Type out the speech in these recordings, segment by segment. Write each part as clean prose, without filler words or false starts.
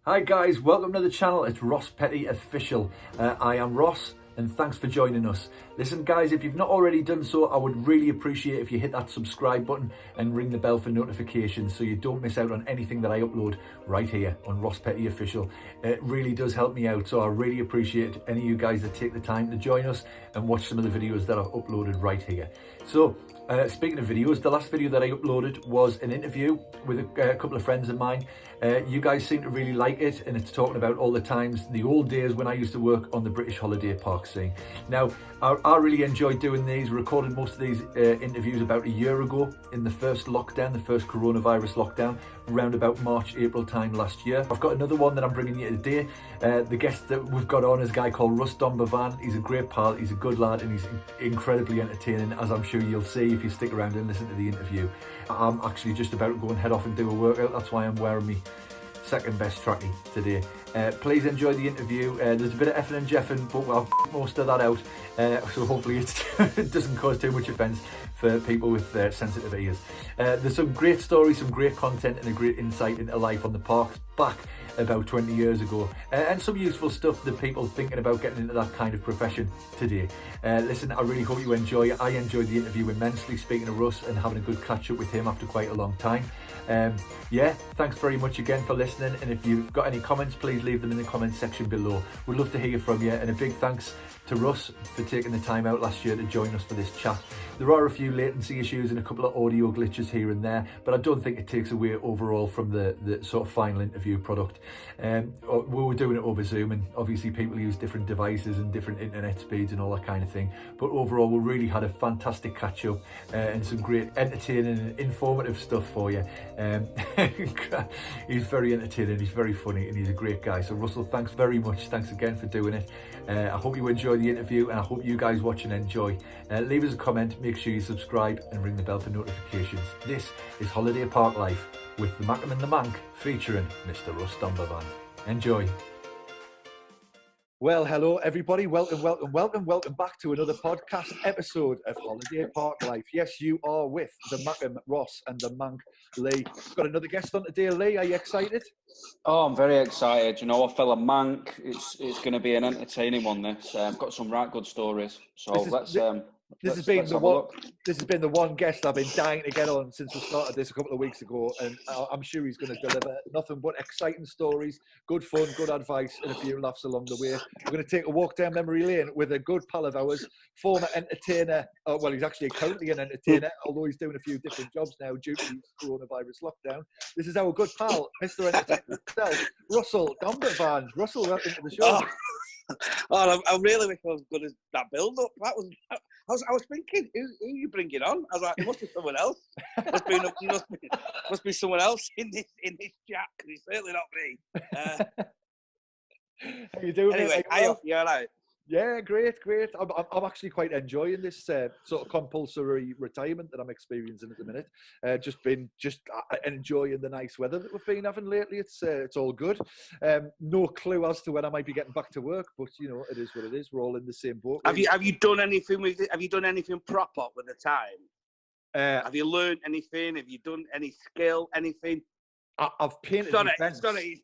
Hi guys, welcome to the channel. It's Ross Petty Official. I am Ross and thanks for joining us. Listen guys, if you've not already done so, I would really appreciate if you hit that subscribe button and ring the bell for notifications so you don't miss out on anything that I upload right here on Ross Petty Official. It really does help me out, so I really appreciate any of you guys that take the time to join us and watch some of the videos that I've uploaded right here. So, speaking of videos, the last video that I uploaded was an interview with a couple of friends of mine. You guys seem to really like it, and it's talking about all the times, the old days when I used to work on the British holiday park scene. Now, I really enjoyed doing these. Recorded most of these interviews about a year ago in the first lockdown, the first coronavirus lockdown, around about March, April time last year. I've got another one that I'm bringing you today. The guest that we've got on is a guy called Russell Donbavand. He's a great pal, he's a good lad, and he's incredibly entertaining, as I'm sure you'll see if you stick around and listen to the interview. I'm actually just about to go and head off and do a workout. That's why I'm wearing me second best trackie today. Please enjoy the interview. There's a bit of effing and jeffing, but I've most of that out, so hopefully it doesn't cause too much offence for people with sensitive ears. There's some great stories, some great content, and a great insight into life on the parks back about 20 years ago, and some useful stuff that people thinking about getting into that kind of profession today. Listen, I really hope you enjoy it. I enjoyed the interview immensely, speaking to Russ and having a good catch up with him after quite a long time. Yeah, thanks very much again for listening, and if you've got any comments, please leave them in the comments section below. We'd love to hear from you, and a big thanks to Russ for taking the time out last year to join us for this chat. There are a few latency issues and a couple of audio glitches here and there, but I don't think it takes away overall from the sort of final interview product. We were doing it over Zoom, and obviously people use different devices and different internet speeds and all that kind of thing, but overall we really had a fantastic catch up and some great entertaining and informative stuff for you. He's very entertaining, he's very funny, and he's a great guy. So Russell, thanks very much. Thanks again for doing it. I hope you enjoy the interview, and I hope you guys watch and enjoy. Leave us a comment, make sure you subscribe and ring the bell for notifications. This is Holiday Park Life with the Mackem and The Manc featuring Mr. Russ Donbavand. Enjoy. Well, hello everybody. Welcome back to another podcast episode of Holiday Park Life. Yes, you are with the Mackem, Ross, and the Manc, Lee. We've got another guest on today. Lee, are you excited? Oh, I'm very excited. You know, I fella Manc. It's going to be an entertaining one. I've got some right good stories. So This has been the one guest I've been dying to get on since we started this a couple of weeks ago, and I'm sure he's going to deliver nothing but exciting stories, good fun, good advice, and a few laughs along the way. We're going to take a walk down memory lane with a good pal of ours, former entertainer. Well, he's actually currently an entertainer, although he's doing a few different jobs now due to the coronavirus lockdown. This is our good pal, Mr. Entertainer himself, Russell Donbavand. Russell, welcome to the show. I really wish I was good as that build-up. I was thinking, who are you bringing on? I was like, there must be someone else. Must be someone else in this chat, because it's certainly not me. How you doing? Anyway, you're all right. Yeah, great. I'm actually quite enjoying this sort of compulsory retirement that I'm experiencing at the minute. Just enjoying the nice weather that we've been having lately. It's all good. No clue as to when I might be getting back to work, but you know, it is what it is. We're all in the same boat. Have you done anything with it? Have you done anything proper with the time? Have you learned anything? Have you done any skill? Anything? I've painted my fence. It's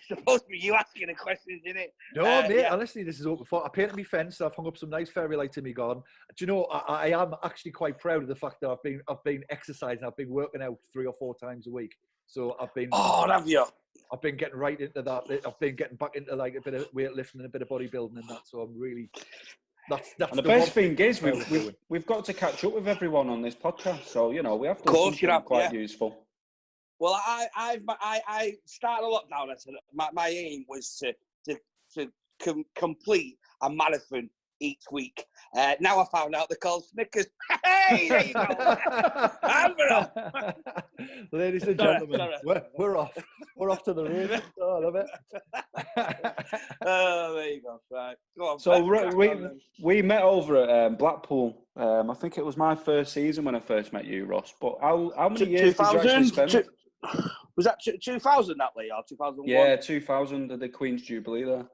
supposed to be you asking the questions, isn't it? No, mate, yeah. Honestly, this is open for. I painted my fence. I've hung up some nice fairy lights in my garden. Do you know, I am actually quite proud of the fact that I've been exercising. I've been working out 3 or 4 times a week. So I've been. Oh, have you? I've been getting right into that. I've been getting back into like a bit of weightlifting and a bit of bodybuilding and that. So I'm really. That's and the best thing is we've got to catch up with everyone on this podcast. So you know we have to do something quite useful. Well, I started a lockdown. I said my aim was to complete a marathon each week. Now I found out they're called Snickers. Hey, there you go. Ladies and gentlemen, we're off. We're off to the race. Oh, I love it. There you go. Right. Go on. So we met over at Blackpool. I think it was my first season when I first met you, Ross. But how many years did you actually spend? Was that 2000 that Lee, or 2001? Yeah, 2000, the Queen's Jubilee there.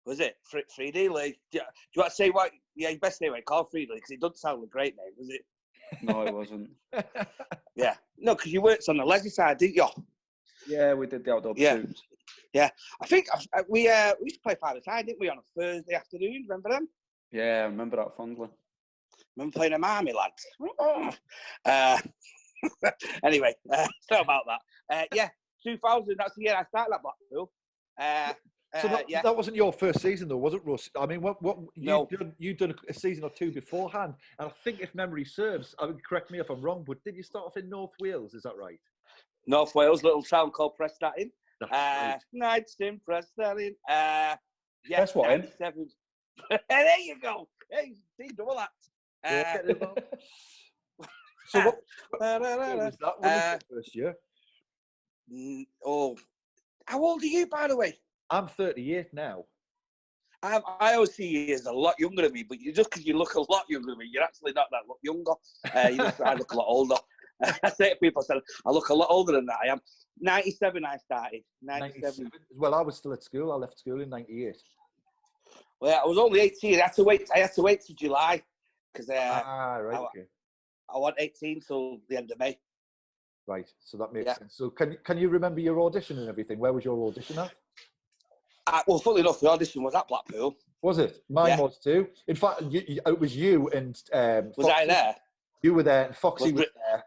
Was it? 3D Lee? Do you want to say what? Yeah, you best say what called 3D because it doesn't sound like a great name, was it? No, it wasn't. Yeah. No, because you worked on the leisure side, didn't you? Yeah, we did the outdoor pursuits. Yeah, I think we used to play five-a-side, didn't we, on a Thursday afternoon? Remember them? Yeah, I remember that fondly. Remember playing them army lads? Anyway, it's not about that. Yeah, 2000. That's the year I started at Blackpool. So that wasn't your first season, though, was it, Russ? I mean, you'd done a season or two beforehand, and I think, if memory serves, I would correct me if I'm wrong, but did you start off in North Wales? Is that right? North Wales, little town called Prestatyn. That's right. Nights in Prestatyn. Yeah, That's what 97. There you go. Hey, see, double that. So what was that? When was your first year? How old are you, by the way? I'm 38 now. I always see you as a lot younger than me, but just because you look a lot younger than me, you're actually not that younger. I look a lot older. I say to people, I look a lot older than that. I am. 97 I started. 97. Well, I was still at school. I left school in 98. Well, I was only 18. I had to wait till July because right, okay. I want 18 till the end of May. Right, so that makes sense. So can you remember your audition and everything? Where was your audition at? Well, funnily enough, the audition was at Blackpool. Was it? Mine was too. In fact, it was you and was Foxy. I there? You were there, and Foxy was there.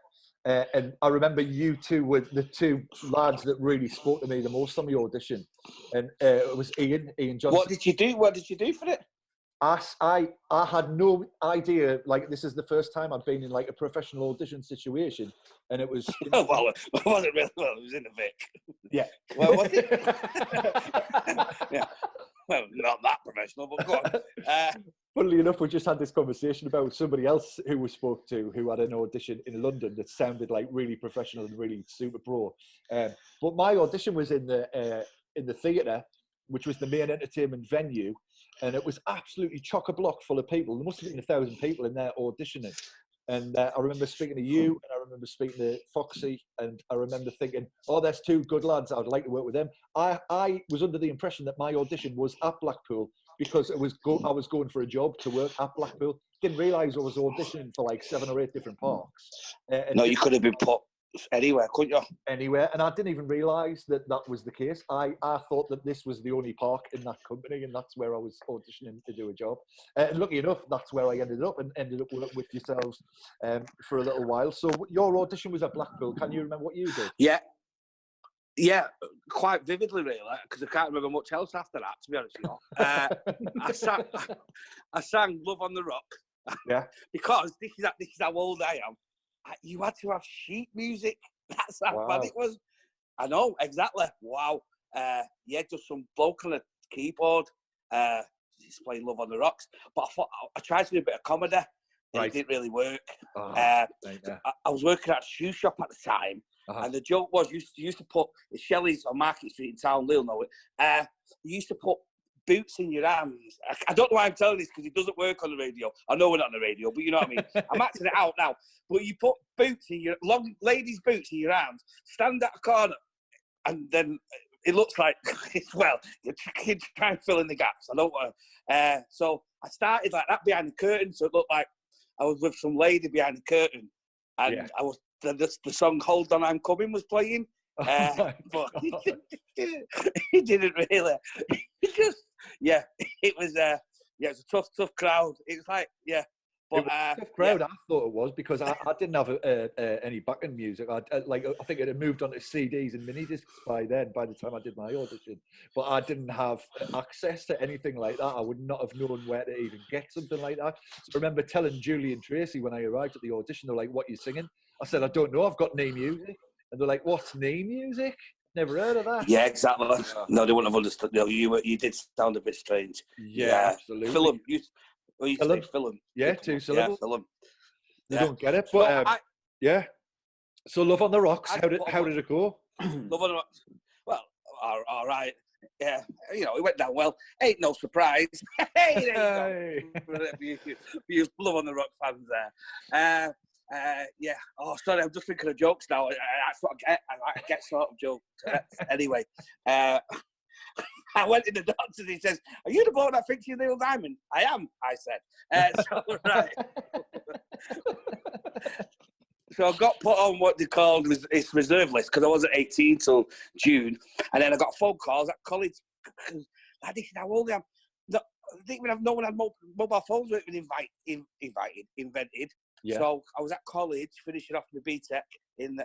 And I remember you two were the two lads that really spoke to me the most on the audition. And it was Ian Johnson. What did you do? What did you do for it? I had no idea. Like, this is the first time I've been in like a professional audition situation, and it was. Well, it wasn't really. Well, it was in the Vic. Yeah. Well, was it? Yeah. Well, not that professional, but go on. Funnily enough, we just had this conversation about somebody else who we spoke to who had an audition in London that sounded like really professional and really super pro. But my audition was in the theatre, which was the main entertainment venue, and it was absolutely chock-a-block full of people. There must have been 1,000 people in there auditioning. And I remember speaking to you, and I remember speaking to Foxy, and I remember thinking, oh, there's two good lads, I'd like to work with them. I was under the impression that my audition was at Blackpool because I was going for a job to work at Blackpool. Didn't realise I was auditioning for like 7 or 8 different parks. No, you could have been put anywhere, couldn't you? Anywhere, and I didn't even realise that was the case. I thought that this was the only park in that company, and that's where I was auditioning to do a job. And lucky enough, that's where I ended up with yourselves for a little while. So your audition was at Blackpool. Can you remember what you did? Yeah, quite vividly, really, because I can't remember much else after that, to be honest with you. I sang "Love on the Rock." Yeah. Because this is how old I am. You had to have sheet music. That's how bad it was. I know, exactly. Wow. Just some bloke on a keyboard. He's playing Love on the Rocks. But I tried to do a bit of comedy. And it didn't really work. I was working at a shoe shop at the time. And the joke was, you used to put the Shelley's on Market Street in town, Lil know it. You used to put boots in your hands. I don't know why I'm telling this because it doesn't work on the radio. I know we're not on the radio, but you know what I mean. I'm acting it out now. But you put boots in your ladies' boots in your hands, stand at a corner, and then it looks like you try and fill in the gaps. I don't want to. So I started like that behind the curtain, so it looked like I was with some lady behind the curtain, and I was the song "Hold On, I'm Coming" was playing. But he didn't really. It was a tough crowd. It was like, but it was a tough crowd. I thought it was because I didn't have any backing music. I think it had moved on to CDs and mini discs by then. By the time I did my audition, but I didn't have access to anything like that. I would not have known where to even get something like that. So I remember telling Julie and Tracy when I arrived at the audition, they're like, "What are you singing?" I said, "I don't know. I've got knee music." And they're like, "What's knee music? Never heard of that." Yeah, exactly. No, they wouldn't have understood. No, you did sound a bit strange. Yeah, absolutely. Film. You say film. Yeah, 2 syllables. Yeah, film. They don't get it, but yeah. So "Love on the Rocks." How did it go? "Love on the Rocks." Well, all right. Yeah, it went down well. Ain't no surprise. Hey, you "Love on the Rocks" fans there. Oh, sorry, I'm just thinking of jokes now. That's what I get sort of jokes. Anyway, I went in the doctor and he says, "Are you the bloke that thinks you're Neil Diamond?" "I am," I said. Right. So I got put on what they called it's reserve list because I wasn't 18 till June, and then I got phone calls at college. I didn't know how old I am. No, I didn't even have no one had mobile phones were invented. Yeah. So I was at college finishing off my BTEC in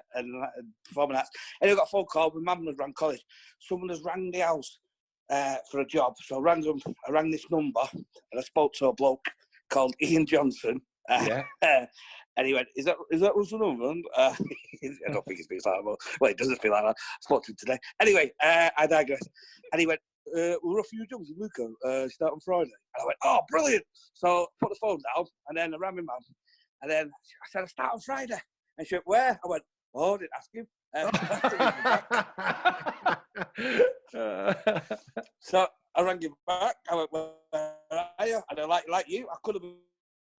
performing arts, and I got a phone call. My mum was around college. Someone has rang the house for a job, so I rang this number, and I spoke to a bloke called Ian Johnson. Yeah. And he went, is that Russell Donbavand? I don't think he speaks like that. Well, it doesn't feel like that. I spoke to him today. Anyway, I digress. And he went, we're offering you jobs in Luca, start on Friday. And I went, oh, brilliant. So I put the phone down, and then I rang my mum. And then I said, I start on Friday. And she went, where? I went, oh, I didn't ask him. So I rang him back. I went, where are you? And I like you, I could have been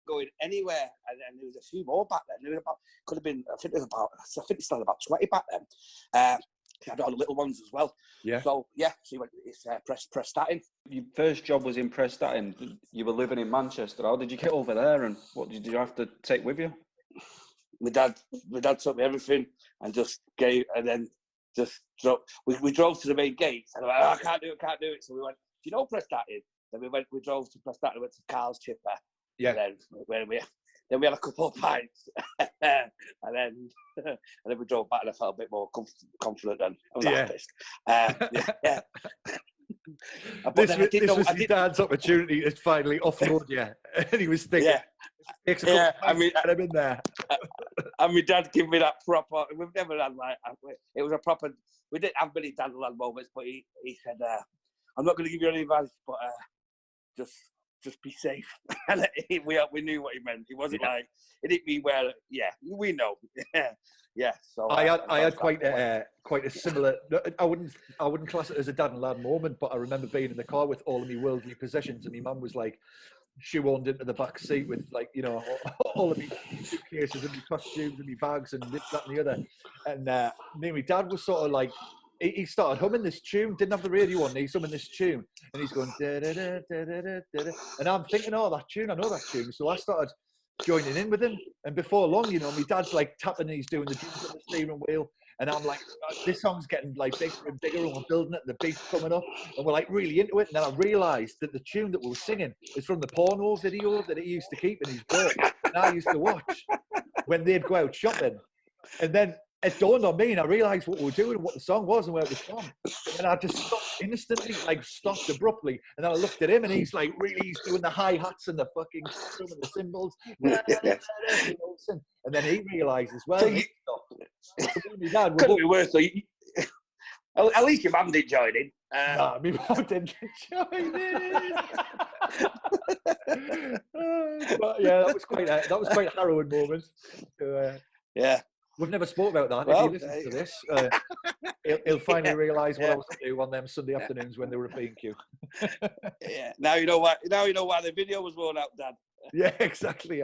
going anywhere. And there was a few more back then. There was about, could have been, I think it's still about 20 back then. I had all the little ones as well. Yeah. So yeah, so you went, it's Prestatyn. Your first job was in Prestatyn. You were living in Manchester. How did you get over there, and what did you have to take with you? My dad took me everything and just gave, and then just drove. We drove to the main gates, and I went, oh, I can't do it. So we went, do you know Prestatyn? Then we drove to Prestatyn, went to Carl's Chipper. Yeah. And then we had a couple of pints, and then we drove back, and I felt a bit more confident, and I was happiest. Yeah. This was your dad's opportunity to finally offload you, and he was thinking, I mean, get him in there. And my dad gave me that proper. We've never had like it was a proper. We didn't have many dad-lad moments, but he said, "I'm not going to give you any advice, but just be safe." And we knew what he meant. He wasn't like it didn't mean where. Yeah, we know. Yeah. So I had quite a similar. I wouldn't class it as a dad and lad moment, but I remember being in the car with all of my worldly possessions, and my mum was like shoehorned into the back seat with, like, you know, all of my suitcases and my costumes and my bags and this, that, and the other. And me and my dad was sort of like, he started humming this tune, didn't have the radio on, he's humming this tune, and he's going da da da da da da da, and I'm thinking, oh, that tune, I know that tune. So I started joining in with him, and before long, you know, my dad's like tapping and he's doing the drums on the steering wheel, and I'm like, this song's getting like bigger and bigger, and we're building it, and the beat's coming up, and we're like really into it. And then I realised that the tune that we were singing is from the porno video that he used to keep in his book, and I used to watch when they'd go out shopping. And then it dawned on me, and I realised what we were doing, what the song was, and where it was from. And I just stopped instantly, like stopped abruptly. And then I looked at him, and he's like, really, he's doing the hi hats and the fucking drum and the cymbals. And then he realised as well. Dad, couldn't be worse. So at least your mum didn't join in. Nah, my mum didn't join in. But yeah, that was quite a harrowing moment. So, yeah. We've never spoke about that. Well, if he listens to this, he'll finally realise what I was up to on them Sunday afternoons when they were at B&Q. Yeah. Now you know why. Now you know why the video was worn out, Dad. Yeah, exactly.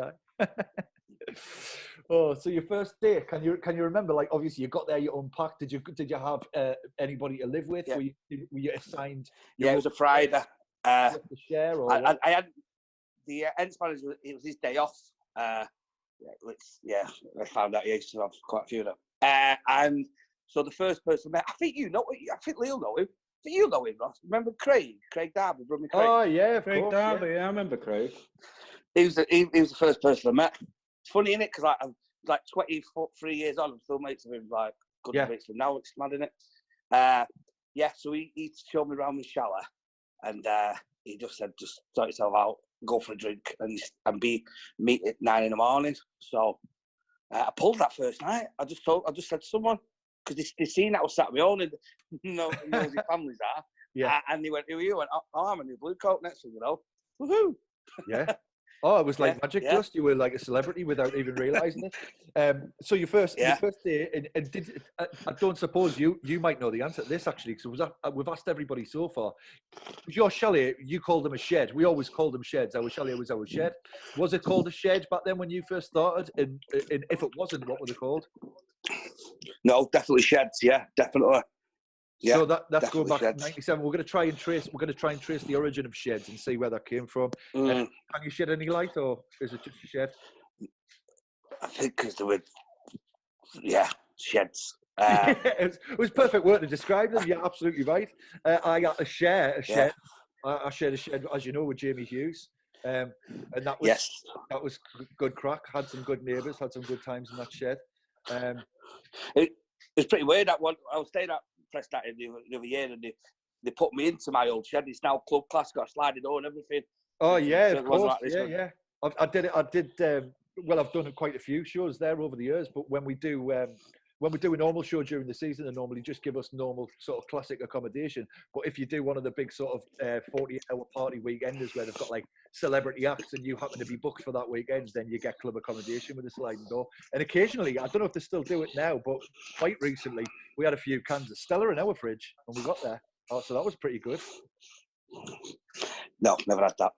Oh, so your first day? Can you remember? Like, obviously, you got there, you unpacked. Did you have anybody to live with? Yeah. Were you assigned? Yeah, it was a Friday. To share, or I had the Ents manager. It was his day off. I found out he used to have quite a few of them. And so the first person I met, I think Lee'll know him. I think you know him, Ross. Remember Craig Darby, brother Craig? Oh, yeah, Craig Darby, yeah, I remember Craig. He was the first person I met. It's funny, isn't it? Because I'm like 23 years on, I'm still mates with him, like good mates with him now. It's mad, isn't it? So he showed me around the shower, and he just said, just sort yourself out, go for a drink, and meet at 9 a.m. So I pulled that first night. I just said to someone, because they seen that I was sat with all, and knows his families are. Yeah. And he went, who are you? I went, oh, I'm a new blue coat next to you, woohoo. Yeah. Oh, it was like magic dust. You were like a celebrity without even realising it. So your first day, and did I don't suppose you might know the answer to this, actually, because we've asked everybody so far. Your chalet, you called them a shed. We always called them sheds. Our chalet was our shed. Was it called a shed back then when you first started? And if it wasn't, what were they called? No, definitely sheds. Yeah, definitely. Yeah, so that's going back sheds. to 97. We're going to try and trace the origin of sheds and see where that came from. Can you shed any light, or is it just a shed? I think because there were Yeah, sheds. It was perfect word to describe them. You're absolutely right. I got a shed. Yeah. I shared a shed, as you know, with Jamie Hughes, and that was good crack. Had some good neighbours. Had some good times in that shed. It's pretty weird. That one I was staying at Preston the other year, and they put me into my old shed. It's now club class, got a sliding door and everything. Oh yeah, so of course. Like yeah. I did. Well, I've done quite a few shows there over the years, but when we do a normal show during the season, they normally just give us normal sort of classic accommodation. But if you do one of the big sort of 40-hour party weekenders where they've got like celebrity acts and you happen to be booked for that weekend, then you get club accommodation with a sliding door. And occasionally, I don't know if they still do it now, but quite recently, we had a few cans of Stella in our fridge when we got there. Oh, so that was pretty good. No, never had that.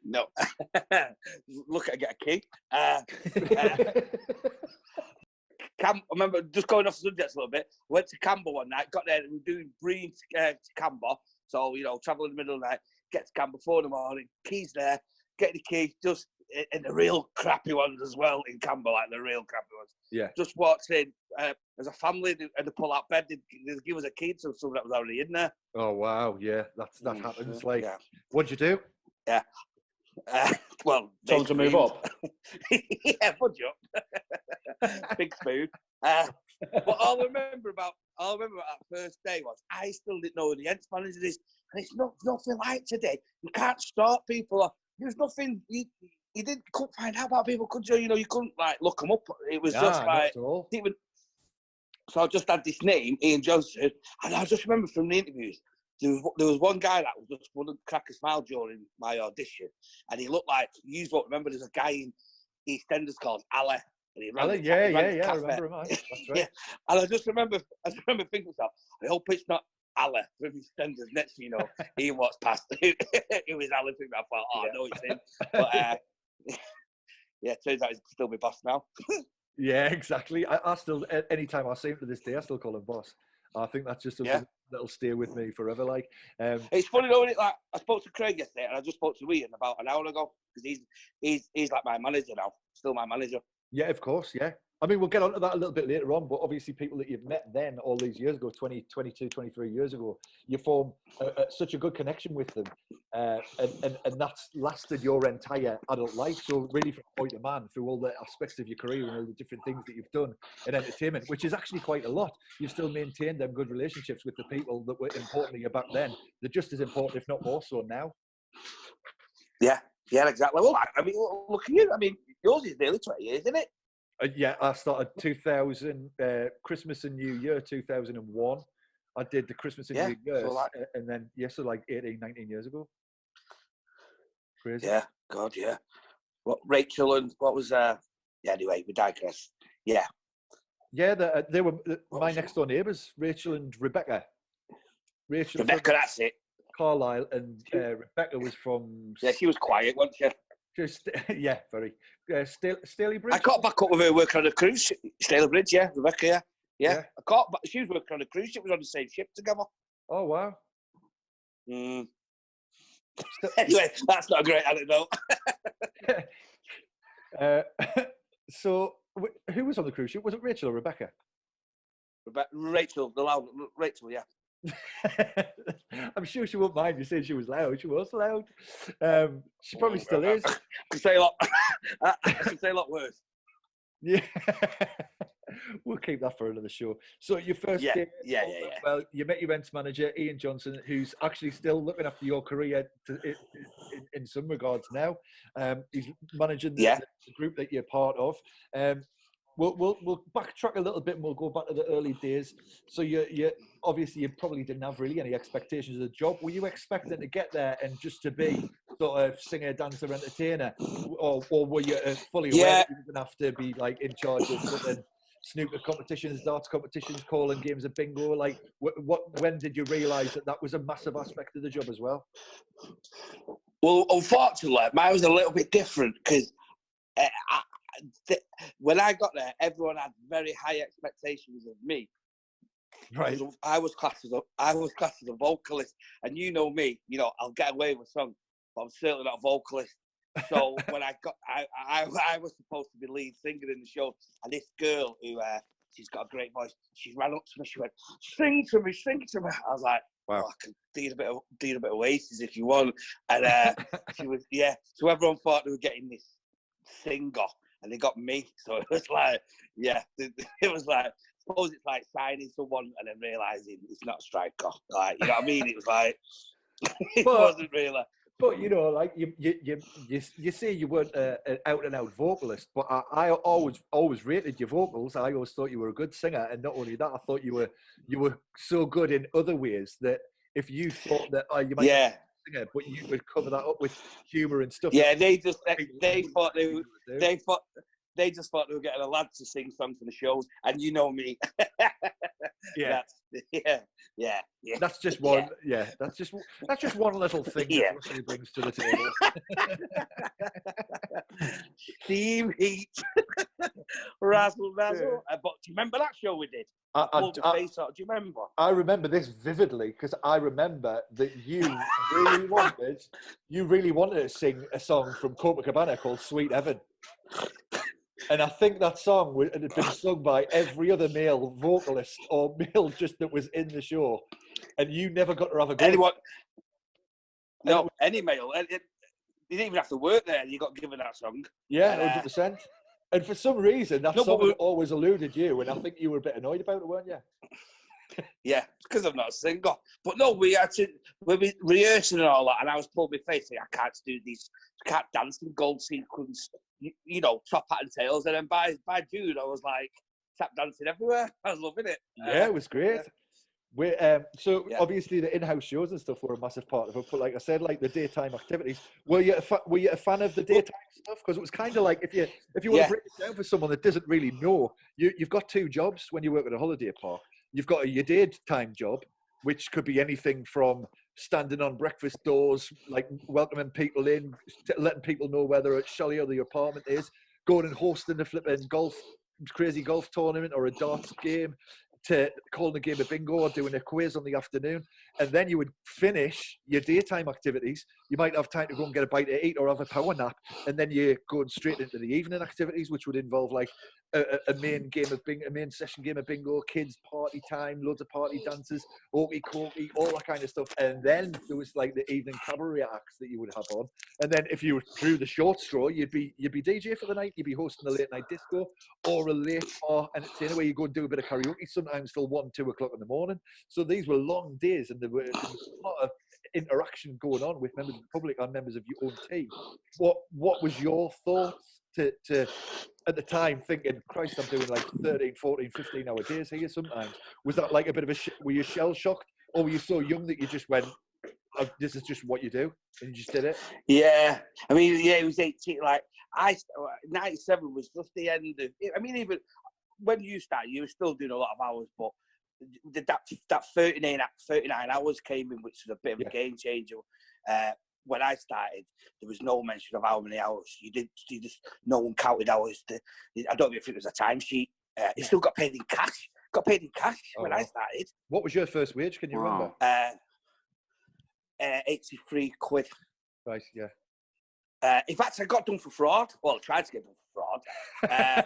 No. Look, I get a key. I remember just going off the subject a little bit. Went to Camber one night, got there, we were doing Breen to Camber. So, travel in the middle of the night, get to Camber 4 in the morning, keys there, get the key, just in the real crappy ones as well in Camber, like the real crappy ones. Yeah. Just walked in as a family and they pull out bed, they give us a key to someone that was already in there. Oh wow, yeah, that happens. Like, yeah. What'd you do? Yeah. Well, told to move up. Yeah, fudge up. Big spoon. But all I remember about that first day was I still didn't know who the Ents manager is, and it's nothing like today. You can't start people. There's nothing. You couldn't find out about people, could you? You couldn't like look them up. It was just like even. So I just had this name, Ian Johnson, and I just remember from the interviews, there was one guy that was just wouldn't crack a smile during my audition, and he looked like, you won't remember, there's a guy in EastEnders called Ali. Ali, yeah, I remember him. That's right. Yeah. And I just remember thinking to myself, I hope it's not Ali from EastEnders. Next thing you know, he walks past. It was Ali. I thought, I know it's him. But yeah, turns out he's still my boss now. Yeah, exactly. I still, anytime I see him to this day, I still call him boss. I think that's just something that'll stay with me forever. Like, it's funny though, like I spoke to Craig yesterday, and I just spoke to Ian about an hour ago because he's like my manager now, still my manager. Yeah, of course. Yeah. I mean, we'll get onto that a little bit later on, but obviously people that you've met then all these years ago, 20, 22, 23 years ago, you form such a good connection with them. And that's lasted your entire adult life. So really from point to man, through all the aspects of your career and all the different things that you've done in entertainment, which is actually quite a lot. You've still maintained them good relationships with the people that were important to you back then. They're just as important, if not more so now. Yeah, exactly. Well, I mean, look at you. I mean, yours is nearly 20 years, isn't it? Yeah, I started 2000, Christmas and New Year, 2001. I did the Christmas and New Year, and then, so like 18, 19 years ago. Crazy. Yeah, God, yeah. What, Rachel and what was, anyway, we digress. Yeah. Yeah, they were my next door neighbours, Rachel and Rebecca. Rebecca, that's it. Carlisle, and Rebecca was from... Yeah, she was quiet, wasn't she? Just very. Staley Bridge. I caught back up with her working on a cruise ship. Staley Bridge, yeah. Rebecca, yeah. I caught, but she was working on a cruise ship. We were on the same ship together. Oh wow. Anyway, that's not a great anecdote. So, who was on the cruise ship? Was it Rachel or Rebecca? Rachel, the loud Rachel, yeah. I'm sure she won't mind you saying she was loud. She was loud. She probably still is. I could say a lot. I could say a lot worse. Yeah, we'll keep that for another show. So your first day, well, you met your Ents manager Ian Johnson, who's actually still looking after your career in some regards now. He's managing the group that you're part of. We'll backtrack a little bit and we'll go back to the early days. So you obviously you probably didn't have really any expectations of the job. Were you expecting to get there and just to be sort of singer, dancer, entertainer, or were you fully aware that you were going to have to be like in charge of something, snooker competitions, darts competitions, calling games of bingo? Like when did you realise that was a massive aspect of the job as well? Well, unfortunately, mine was a little bit different because. When I got there, everyone had very high expectations of me. Right. I was classed as a vocalist, and you know me. I'll get away with songs, but I'm certainly not a vocalist. So when I was supposed to be lead singer in the show, and this girl who she's got a great voice, she ran up to me, she went, sing to me. I was like, wow. Oh, I can do a bit of Oasis if you want. And she was, so everyone thought they were getting this singer, and they got me. So it was like, it was like, suppose it's like signing someone and then realising it's not a striker. Like, you know what I mean? It was like, it wasn't really. But you know, like you say you weren't an out and out vocalist, but I always rated your vocals. I always thought you were a good singer, and not only that, I thought you were so good in other ways that if you thought that you might be a singer, but you would cover that up with humour and stuff. Yeah, they just thought they were getting a lad to sing songs for the shows, and you know me. That's just one. Yeah, that's just one little thing that Russell brings to the table. Steam heat, razzle dazzle. But do you remember that show we did? I pulled the face out. Do you remember? I remember this vividly because I remember that you really wanted to sing a song from Copacabana called "Sweet Heaven." And I think that song had been sung by every other male vocalist or male just that was in the show, and you never got to have a go. Anyone? No, any male. You didn't even have to work there. You got given that song. Yeah, 100%. And for some reason, that song always eluded you, and I think you were a bit annoyed about it, weren't you? Yeah, because I'm not a singer. But no, we were rehearsing and all that, and I was pulling my face saying, I can't do these, I can't dance in gold sequins, you know, top hat and tails. And then by June, I was like, tap dancing everywhere. I was loving it. Yeah, it was great. Obviously the in-house shows and stuff were a massive part of it, but like I said, like the daytime activities, were you a fan of the daytime stuff? Because it was kind of like if you want to break it down for someone that doesn't really know, you've got two jobs when you work at a holiday park. You've got your daytime job, which could be anything from standing on breakfast doors, like welcoming people in, letting people know whether it's Shelly or the apartment is, going and hosting a flipping crazy golf tournament or a darts game, to calling a game of bingo or doing a quiz on the afternoon. And then you would finish your daytime activities. You might have time to go and get a bite to eat or have a power nap. And then you're going straight into the evening activities, which would involve like a main session game of bingo, kids party time, loads of party dances, okey cokey, all that kind of stuff. And then there was like the evening cabaret acts that you would have on. And then if you drew the short straw, you'd be DJ for the night. You'd be hosting a late night disco or a late bar entertainer where you go and do a bit of karaoke, sometimes till 1, 2 o'clock in the morning. So these were long days, and there was a lot of interaction going on with members of the public and members of your own team. What was your thoughts to at the time, thinking, Christ, I'm doing like 13, 14, 15 hour days here sometimes? Was that like a bit of were you shell shocked, or were you so young that you just went, oh, this is just what you do, and you just did it? Yeah, I mean, yeah, it was 18. Like 97 was just the end of. I mean, even when you started, you were still doing a lot of hours, but that 39 hours came in, which was a bit of a game changer. When I started, there was no mention of how many hours you just no one counted hours. I don't know if it was a timesheet. You still got paid in cash. When I started. What was your first wage? Can you remember? 83 quid. Right, yeah. In fact, I got done for fraud. Well, I tried to get done for fraud.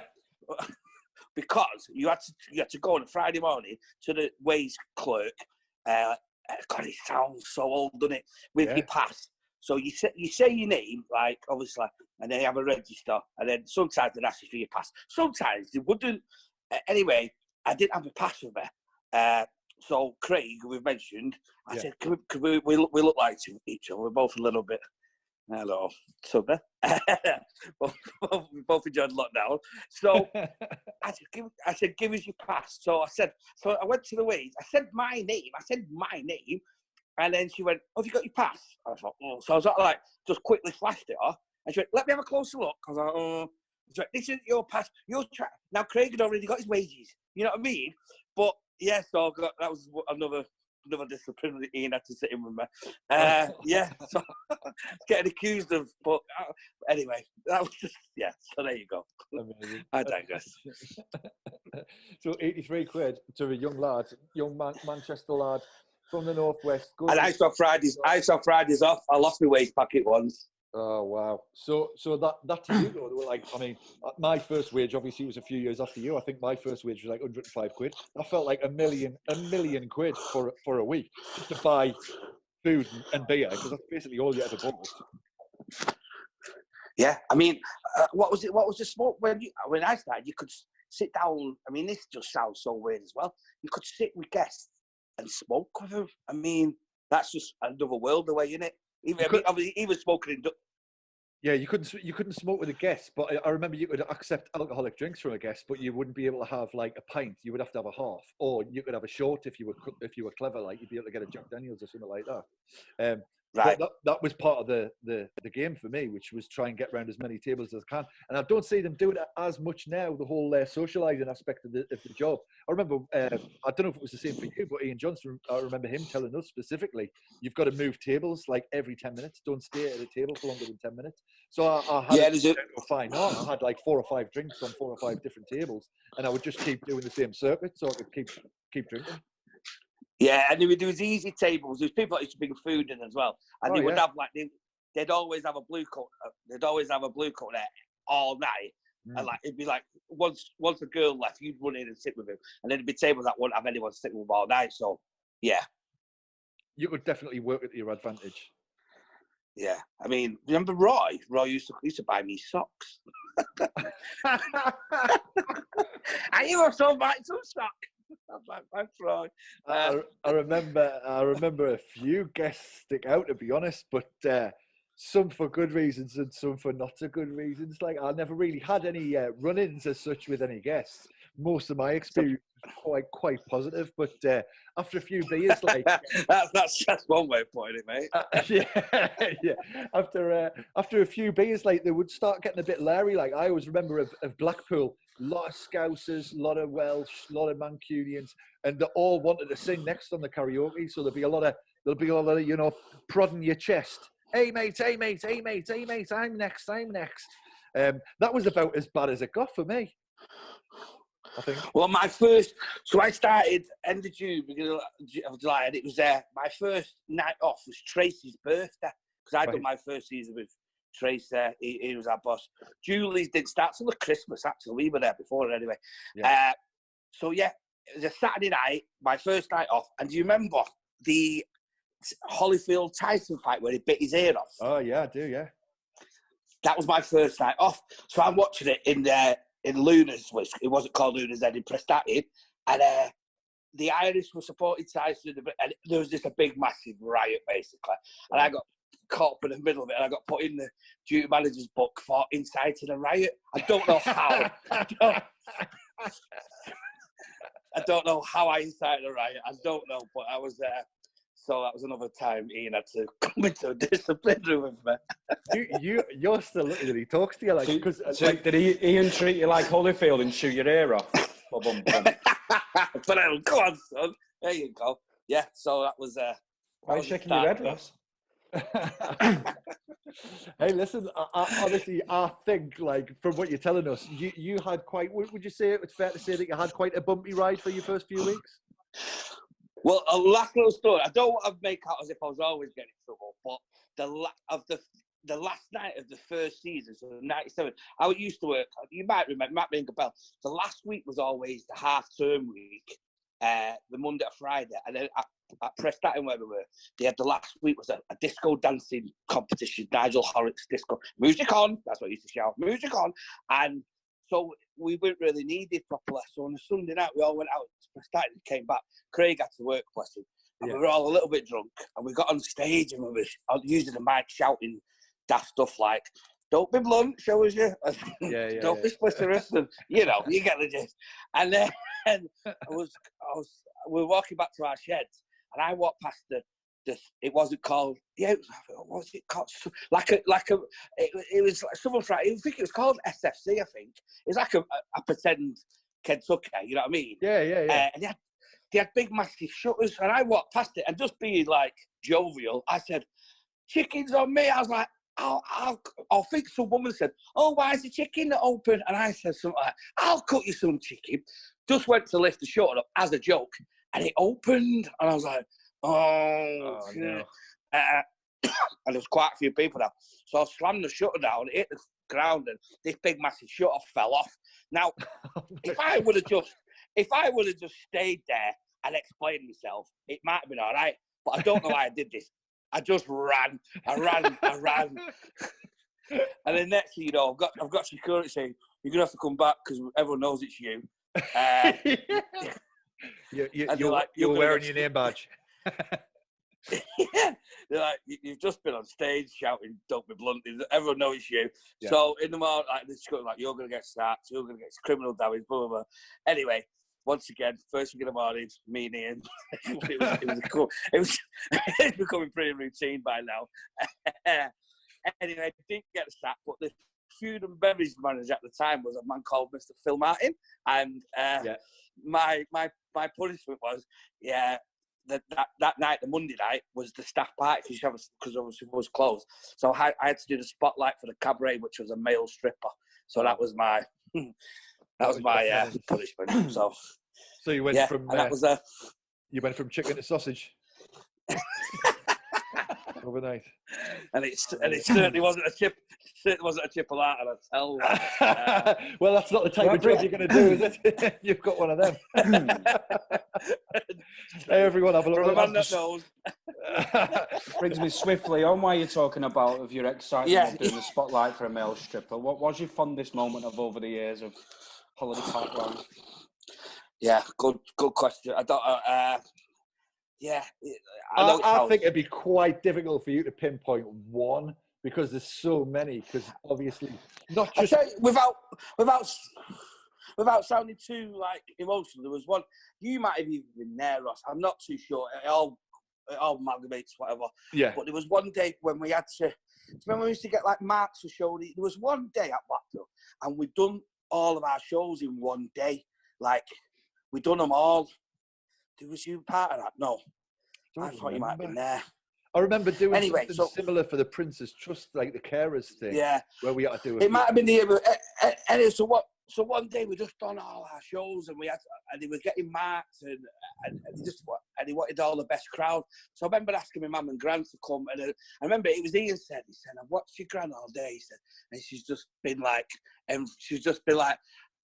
Because you had to go on a Friday morning to the wage clerk. God, it sounds so old, doesn't it? With your pass. So you say your name, like, obviously, and then you have a register, and then sometimes they'd ask you for your pass. Sometimes they wouldn't. Anyway, I didn't have a pass with me. So Craig, who we've mentioned, I said, can we look like each other? We're both a little bit, hello, Summer. both enjoyed lockdown. So I said, give us your pass. So I went to the wage. I said my name. And then she went, have you got your pass? I was like, oh. So I was like, just quickly flashed it off. And she went, let me have a closer look. I was like, oh. She went, this isn't your pass. Now Craig had already got his wages. You know what I mean? But yeah, so that was another discipline that Ian had to sit in with me. So getting accused of, but anyway, that was just, so there you go. Amazing. I digress. So 83 quid to a young Manchester lad from the northwest. And I saw Fridays off. I lost my waste packet once. Oh wow! So that to you though, like I mean, my first wage obviously was a few years after you. I think my first wage was like 105 quid. That felt like a million quid for a week just to buy food and beer because that's basically all you ever bought. Yeah, I mean, what was it? What was the smoke when I started? You could sit down. I mean, this just sounds so weird as well. You could sit with guests and smoke with them. I mean, that's just another world away, isn't it? Obviously, he was smoking in. Yeah, you couldn't smoke with a guest, but I remember you could accept alcoholic drinks from a guest, but you wouldn't be able to have like a pint. You would have to have a half, or you could have a short if you were clever, like you'd be able to get a Jack Daniels or something like that. Right. But that was part of the game for me, which was try and get around as many tables as I can. And I don't see them doing it as much now. The whole socialising aspect of the job. I remember, I don't know if it was the same for you, but Ian Johnson, I remember him telling us specifically, you've got to move tables like every 10 minutes. Don't stay at a table for longer than 10 minutes. So I had a fine on. I had like 4 or 5 drinks on 4 or 5 different tables, and I would just keep doing the same circuit so I could keep drinking. Yeah, and there was easy tables. There's people that used to bring food in as well, and they would have like they'd always have a blue coat. They'd always have a blue coat there all night, and like it'd be like once the girl left, you'd run in and sit with him, and there'd be tables that wouldn't have anyone sitting with all night. So yeah, you could definitely work at your advantage. Yeah, I mean, remember Roy? Roy used to buy me socks. And you also buy some socks. I'm like, thanks, Roy. I remember a few guests stick out, to be honest, but some for good reasons and some for not so good reasons. Like I never really had any run-ins as such with any guests. Most of my experience was quite positive, but after a few beers, like that's one way of putting it, mate. Yeah. After a few beers, like they would start getting a bit leery. Like I always remember of Blackpool, a lot of Scousers, a lot of Welsh, a lot of Mancunians, and they all wanted to sing next on the karaoke. So there'll be a lot of prodding your chest. Hey mate, hey mate, hey mate, hey mate, I'm next. That was about as bad as it got for me, I think. Well, I started end of June, beginning of July, and it was my first night off was Tracy's birthday, because I'd done my first season with Tracy. He was our boss. Julie's didn't start till the Christmas, actually. We were there before anyway. Yeah. So yeah, it was a Saturday night, my first night off, and do you remember the Holyfield Tyson fight where he bit his ear off? Oh yeah, I do, yeah. That was my first night off. So I'm watching it in Luna's, which it wasn't called Luna's then, in Prestatyn, and the Irish were supporting Tyson, and there was just a big, massive riot, basically. And I got caught up in the middle of it, and I got put in the duty manager's book for inciting a riot. I don't know how. I don't know how I incited a riot. I don't know, but I was there. So that was another time Ian had to come into a disciplinary with me. You're still looking that he talks to you like. Did Ian treat you like Holyfield and shoot your ear off? But go on, son. There you go. Yeah. So that was. Why are you shaking your head, Russ? Hey, listen. Honestly, I think like from what you're telling us, you had quite. Would you say it's fair to say that you had quite a bumpy ride for your first few weeks? Well, a last little story. I don't want to make out as if I was always getting in trouble, but the last night of the first season, so 97, I used to work. You might remember, might ring a bell. The last week was always the half-term week, the Monday to Friday, and then at Prestatyn where we were, they had the last week was a disco dancing competition. Nigel Horrocks disco music on. That's what I used to shout, music on, and. So we weren't really needed properly. So on a Sunday night, we all went out to Prestatyn and came back. Craig had to work, bless him. And we were all a little bit drunk. And we got on stage and we were using the mic shouting daft stuff like, don't be blunt, show us you. Don't be splitterous. And, you get the gist. And then we were walking back to our sheds. And I walked past it wasn't called, what was it called? It was like someone tried, I think it was called SFC, I think. It was like a pretend Kentucky, you know what I mean? Yeah. And they had big, massive shutters, and I walked past it, and just being like jovial, I said, chicken's on me. I was like, I think some woman said, oh, why is the chicken not open? And I said something like, I'll cut you some chicken. Just went to lift the shutter up as a joke, and it opened, and I was like, oh no. And there was quite a few people there. So I slammed the shutter down, hit the ground, and this big massive shutter fell off. Now, if I would have just stayed there and explained myself, it might have been all right. But I don't know why I did this. I just ran. I ran. And then next thing you know, I've got security saying, "You're gonna have to come back because everyone knows it's you." You're wearing your name badge. Yeah, they're like, "You've just been on stage shouting, 'Don't be blunt.' Everyone knows it's you." Yeah. So in the morning, "You're gonna get sacked. You're gonna get criminal damage." Blah blah blah. Anyway, once again, first thing in the morning, me and Ian. It's becoming pretty routine by now. Anyway, I didn't get the sack, but the food and beverage manager at the time was a man called Mr. Phil Martin, and my punishment was that night, the Monday night, was the staff party because obviously it was closed. So I had to do the spotlight for the cabaret, which was a male stripper. So that was my punishment. So you went from that was you went from chicken to sausage overnight. And it certainly wasn't a chip. Certainly wasn't a chipolata, I tell you. Well, that's not the type of job you're going to do, is it? You've got one of them. Hey, everyone, have a look. From a man that knows. Brings me swiftly on why you're talking about if you're excited about doing the spotlight for a male stripper. What was your fondest moment of over the years of Holiday Park Lounge? Yeah, good question. I don't. I think it'd be quite difficult for you to pinpoint one because there's so many. Because obviously, not just without sounding too like emotional. There was one. You might have even been there, Ross. I'm not too sure. It all amalgamates, whatever. Yeah. But there was one day when we had to. Remember, we used to get like marks for show. There was one day at Blackpool, and we'd done all of our shows in one day. Like we'd done them all. Was you part of that? No. I thought you might have been there. I remember doing something similar for the Prince's Trust, like the carers thing. Yeah. Where we had to do it. Might have been the year. Anyway, so one day we just done all our shows and they were getting marks and he wanted all the best crowd. So I remember asking my mum and Gran to come, and I remember it was Ian said, "I've watched your Gran all day," he said, and she's just been like,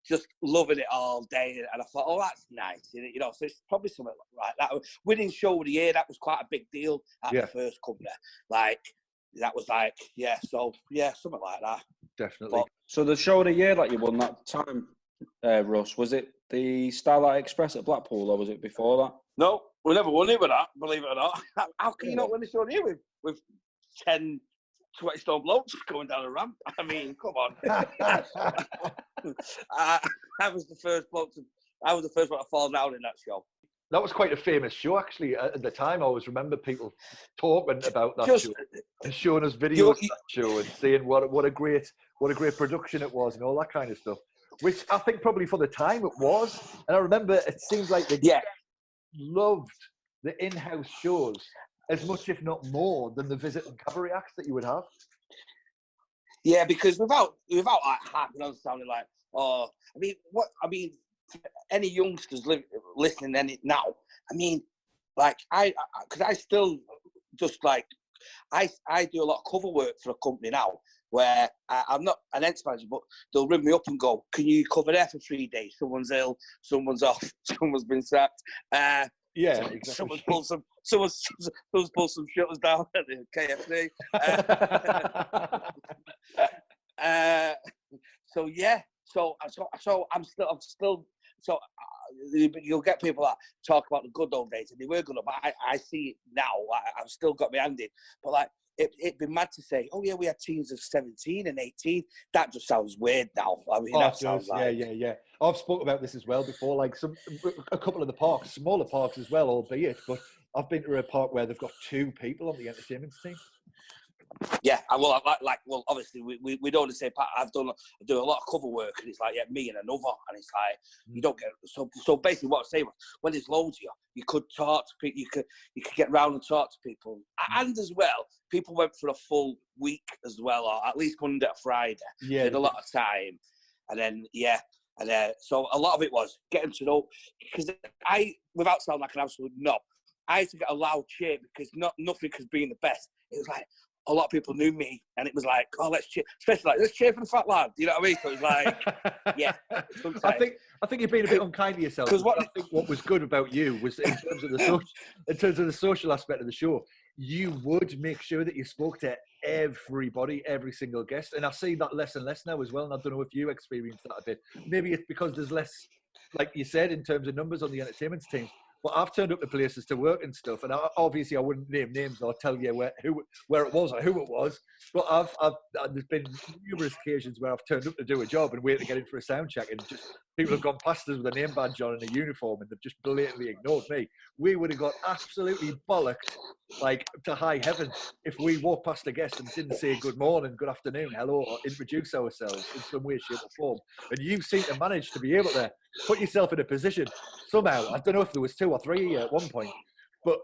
just loving it all day. And I thought, oh, that's nice. You know, so it's probably something like that. Winning show of the year, that was quite a big deal at the first company. Like, that was like, something like that. Definitely. So the show of the year that you won that time, Russ, was it the Starlight Express at Blackpool, or was it before that? No, we never won it with that, believe it or not. How can you not win the show of the year with 10 20-stone blokes going down the ramp? I mean, come on. I was the first one to fall down in that show. That was quite a famous show, actually. At the time, I always remember people talking about that show and showing us videos of that show and saying what a great production it was and all that kind of stuff. Which I think probably for the time it was. And I remember it seemed like they loved the in-house shows as much, if not more, than the visit and cabaret acts that you would have. Yeah, because without like harping on sounding like, any youngsters listening now, I mean, like because I still just like I do a lot of cover work for a company now where I'm not an Ents manager, but they'll ring me up and go, "Can you cover there for 3 days? Someone's ill, someone's off, someone's been sacked." Exactly. Someone's pulled some shutters down at the KFC. So I'm still. So you'll get people that talk about the good old days, and they were good. But I see it now. I've still got my hand in. But like it'd be mad to say, "Oh yeah, we had teams of 17 and 18." That just sounds weird now. I mean, that sounds like yeah. I've spoken about this as well before. Like a couple of the parks, smaller parks as well, albeit. But I've been to a park where they've got 2 people on the entertainment team. Yeah, well, obviously we don't the same part. I do a lot of cover work, and it's like me and another, and it's like you don't get so basically what I'm saying was when there's loads of you could talk to people, you could get round and talk to people, and as well people went for a full week as well, or at least Monday to Friday. Yeah, they had a lot of time, and then so a lot of it was getting to know, because without sounding like an absolute knob, I used to get a loud cheer because nothing could be the best. It was like a lot of people knew me, and it was like, oh, let's cheer, especially like let's cheer for the fat lad. You know what I mean? So it was like, yeah. I think you're being a bit unkind to yourself. Because I think what was good about you was in terms of the social aspect of the show, you would make sure that you spoke to everybody, every single guest, and I see that less and less now as well. And I don't know if you experienced that a bit. Maybe it's because there's less, like you said, in terms of numbers on the entertainment teams. But I've turned up to places to work and stuff, and obviously I wouldn't name names or tell you where it was or who it was. But there's been numerous occasions where I've turned up to do a job and wait to get in for a sound check, and just people have gone past us with a name badge on and a uniform, and they've just blatantly ignored me. We would have got absolutely bollocked, like to high heaven, if we walked past a guest and didn't say good morning, good afternoon, hello, or introduce ourselves in some way, shape, or form. And you seem to manage to be able to put yourself in a position somehow. I don't know if there was 2 or 3 at one point, but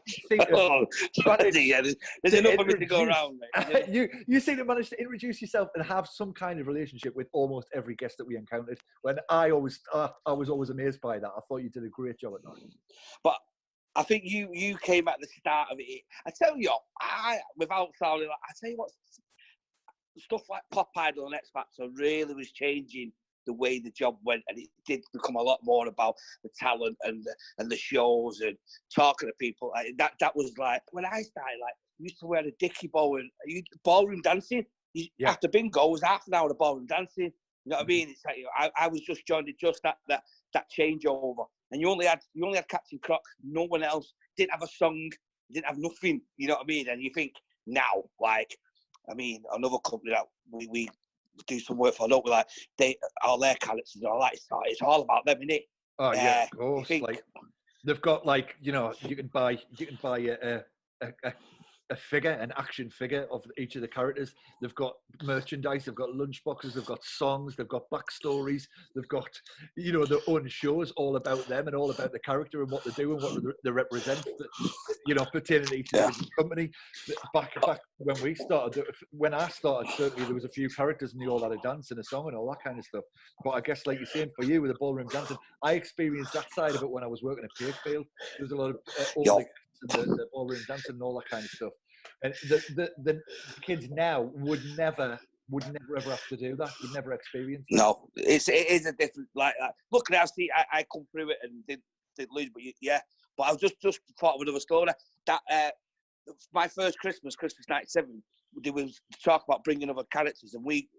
you seem to there's enough of it to go around. Mate. You seem to manage to introduce yourself and have some kind of relationship with almost every guest that we encountered. When I was always amazed by that. I thought you did a great job at that. But I think you came at the start of it. I tell you, without sounding like, I tell you what, stuff like Pop Idol and X Factor really was changing the way the job went, and it did become a lot more about the talent and the shows and talking to people. That was like when I started. Like, I used to wear a dicky bow and ballroom dancing. After bingo was half an hour of ballroom dancing. You know what I mean? It's like I was just joining just that changeover, and you only had Captain Croc. No one else didn't have a song, didn't have nothing. You know what I mean? And you think now, like, I mean, another company that we do some work for, don't we? Like all their characters are like it's all about them, isn't it? Oh yeah, of course. Like they've got like, you know, you can buy a figure, an action figure of each of the characters. They've got merchandise, they've got lunchboxes, they've got songs, they've got backstories, they've got, you know, their own shows all about them and all about the character and what they do and what they represent, you know, pertaining to each company. Back when I started, certainly there was a few characters and they all had a dance and a song and all that kind of stuff. But I guess, like you're saying, for you with the ballroom dancing, I experienced that side of it when I was working at Pakefield. There was a lot of the ballroom dancing and all that kind of stuff. And the kids now would never ever have to do that. Would never experience that. No, it is a different, like that. Look, I see, I come through it and did lose, but But I was just thought of another story. That my first Christmas '97, there was talk about bringing other characters, and we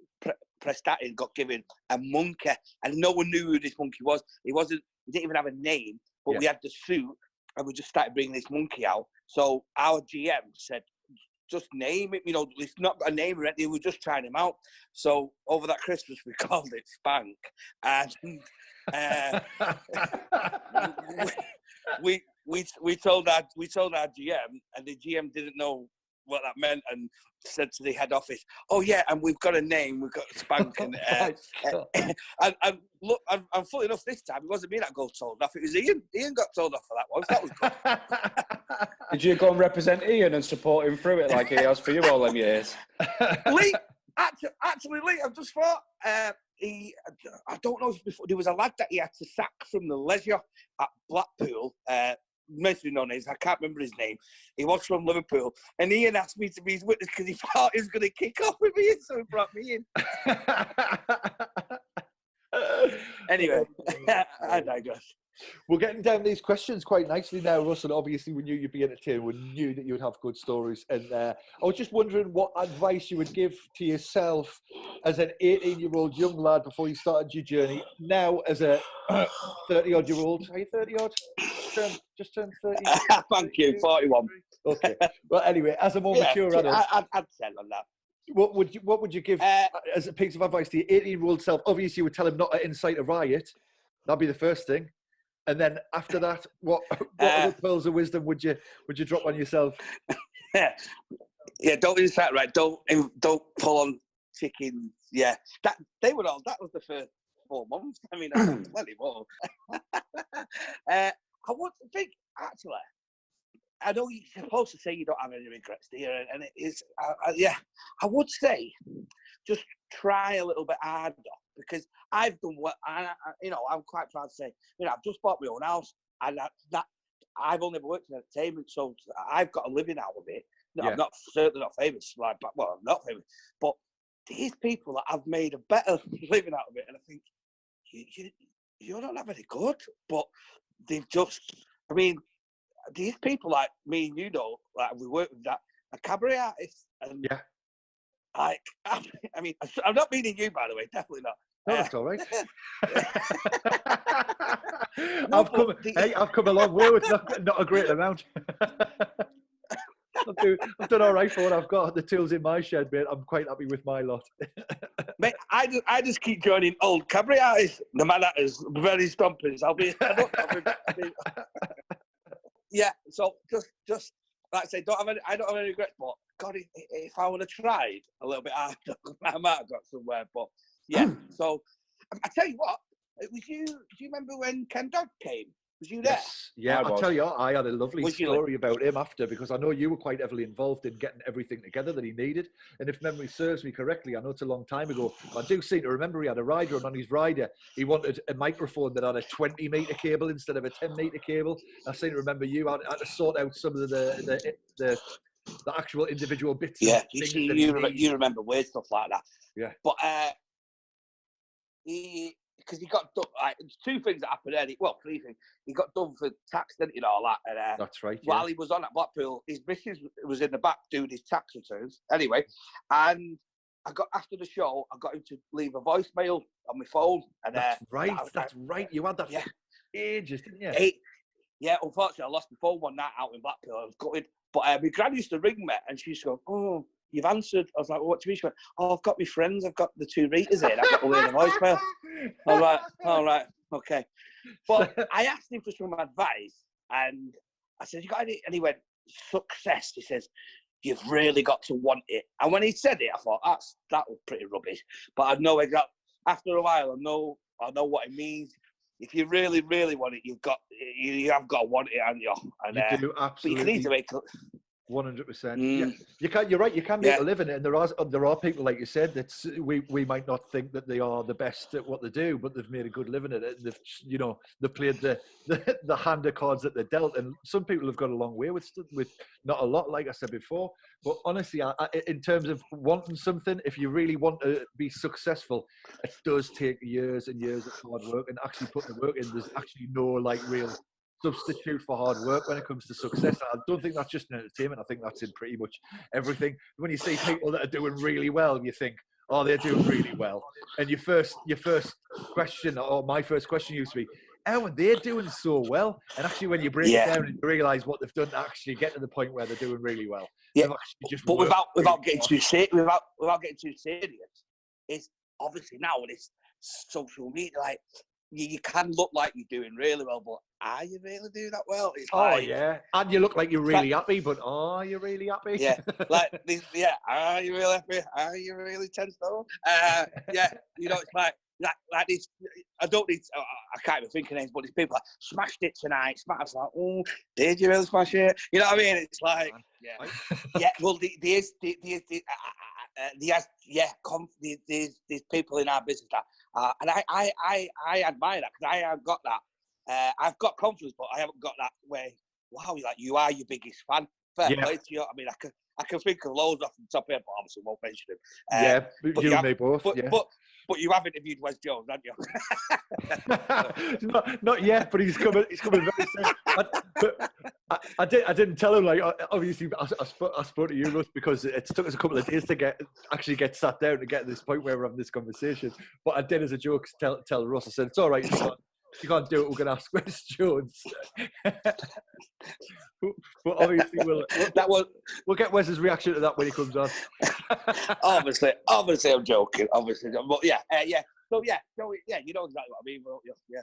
pressed that in, got given a monkey, and no one knew who this monkey was. He didn't even have a name, but we had the suit, and we just started bringing this monkey out. So our GM said, just name it, you know, it's not a name or anything, we're just trying him out. So over that Christmas, we called it Spank. And we told our GM, and the GM didn't know what that meant, and said to the head office, "Oh yeah, and we've got a name, we've got Spank." And look, and funny enough, this time it wasn't me that got told off; it was Ian. Ian got told off for that one. So that was good. Did you go and represent Ian and support him through it like he has for you all them years? Lee, actually, Lee, I've just thought I don't know if before there was a lad that he had to sack from the leisure at Blackpool. Mentioning on his, I can't remember his name. He was from Liverpool, and Ian asked me to be his witness because he thought he was going to kick off with me, so he brought me in. Anyway, I digress. We're getting down these questions quite nicely now, Russell. Obviously, we knew you'd be entertained. We knew that you would have good stories. And I was just wondering what advice you would give to yourself as an 18-year-old young lad before you started your journey. Now, as a 30-odd-year-old. Are you 30-odd? Just turned 30? Thank you, 41. Okay. Well, anyway, as a more mature adult. I'd say on that. What would you give as a piece of advice to your 18-year-old self? Obviously, you would tell him not to incite a riot. That'd be the first thing. And then after that, what other pearls of wisdom would you drop on yourself? Yeah, don't incite right. Don't pull on chickens. Yeah, that was the first 4 months. I mean, that's plenty more. I would think actually. I know you're supposed to say you don't have any regrets, do you? And it is, I would say just try a little bit harder, because I've done what, I'm quite proud to say, I've just bought my own house, and that I've only ever worked in entertainment, so I've got a living out of it. No, Yeah. I'm not certainly not famous, I'm not famous, but these people that have made a better living out of it, and I think you're not that very good, but they've just. I mean, these people like me and like we work with that a cabaret artist, and like I mean, I'm not meaning you, by the way, definitely not. No, that's all right. No, I've come a long way with not a great amount. I've done all right for what I've got. The tools in my shed, mate. I'm quite happy with my lot. Mate, I just keep joining old cabaret artists, the man actors, Bavarian Stompers. Yeah. So just like I say, I don't have any regrets. But God, if I would have tried a little bit harder, I might have got somewhere. But yeah. So I tell you what, it was you. Do you remember when Ken Dodd came? Was you there? Yes. Yeah, I'll tell you, I had a lovely story about him after, because I know you were quite heavily involved in getting everything together that he needed. And if memory serves me correctly, I know it's a long time ago, I do seem to remember he had a rider, and on his rider, he wanted a microphone that had a 20-metre cable instead of a 10-metre cable. I seem to remember you had to sort out some of the actual individual bits. Yeah, you remember weird stuff like that. Yeah. But because he got done, like, two things that happened there. Three things. He got done for tax, didn't he, and all that. And, that's right. While he was on at Blackpool, his missus was in the back doing his tax returns. Anyway, and after the show, I got him to leave a voicemail on my phone. And that's right. That's right. You had that for ages, didn't you? Yeah. Unfortunately, I lost my phone one night out in Blackpool. I was gutted. But my gran used to ring me, and she used to go, "Oh, you've answered." I was like, well, "What do you mean?" She went, "Oh, I've got my friends. I've got the two readers here. I've got to leave a voicemail." I was like, "All right, okay." But I asked him for some advice, and I said, "You got any?" And he went, "Success." He says, "You've really got to want it." And when he said it, I thought, that was pretty rubbish. But I know exactly. After a while, I know what it means. If you really, really want it, you have got to want it, haven't you? And, you do, absolutely. But you can easily make 100%. Yeah, you can. You're right. You can make a living, and there are people, like you said, that we might not think that they are the best at what they do, but they've made a good living at it. And they've played the hand of cards that they're dealt, and some people have got a long way with not a lot, like I said before. But honestly, in terms of wanting something, if you really want to be successful, it does take years and years of hard work, and actually putting the work in. There's actually no real substitute for hard work when it comes to success. I don't think that's just in entertainment. I think that's in pretty much everything. When you see people that are doing really well, you think, oh, they're doing really well. And your first question, or my first question used to be, how are they doing so well? And actually, when you break it down and you realise what they've done to actually get to the point where they're doing really well. Yeah, but without getting too serious, it's obviously now with this social media, like, you can look like you're doing really well, but are you really doing that well? It's and you look like you're really happy, but are you really happy? Yeah, like this. Yeah, are you really happy? Are you really 10 stone? Yeah, it's like this. I don't need. I can't even think of names, but these people like smashed it tonight. Smashed. Like, oh, did you really smash it? You know what I mean? It's like, yeah. Well, there's people in our business that. And I admire that, because I have got that. I've got confidence, but I haven't got that way. Wow, you are your biggest fan. Fair play to you. I mean, I can think of loads off the top of my head, but obviously won't mention them. You and me both. But you have interviewed Wes Jones, haven't you? not yet, but he's coming very soon. I didn't tell him, like, obviously I spoke to you, Russ, because it took us a couple of days to get sat down to get to this point where we're having this conversation. But I did, as a joke, tell Russ, I said, it's all right, you can't do it, we're going to ask Wes Jones. But obviously we'll get Wes's reaction to that when he comes on. obviously I'm joking, obviously, but so you know exactly what I mean. Yeah.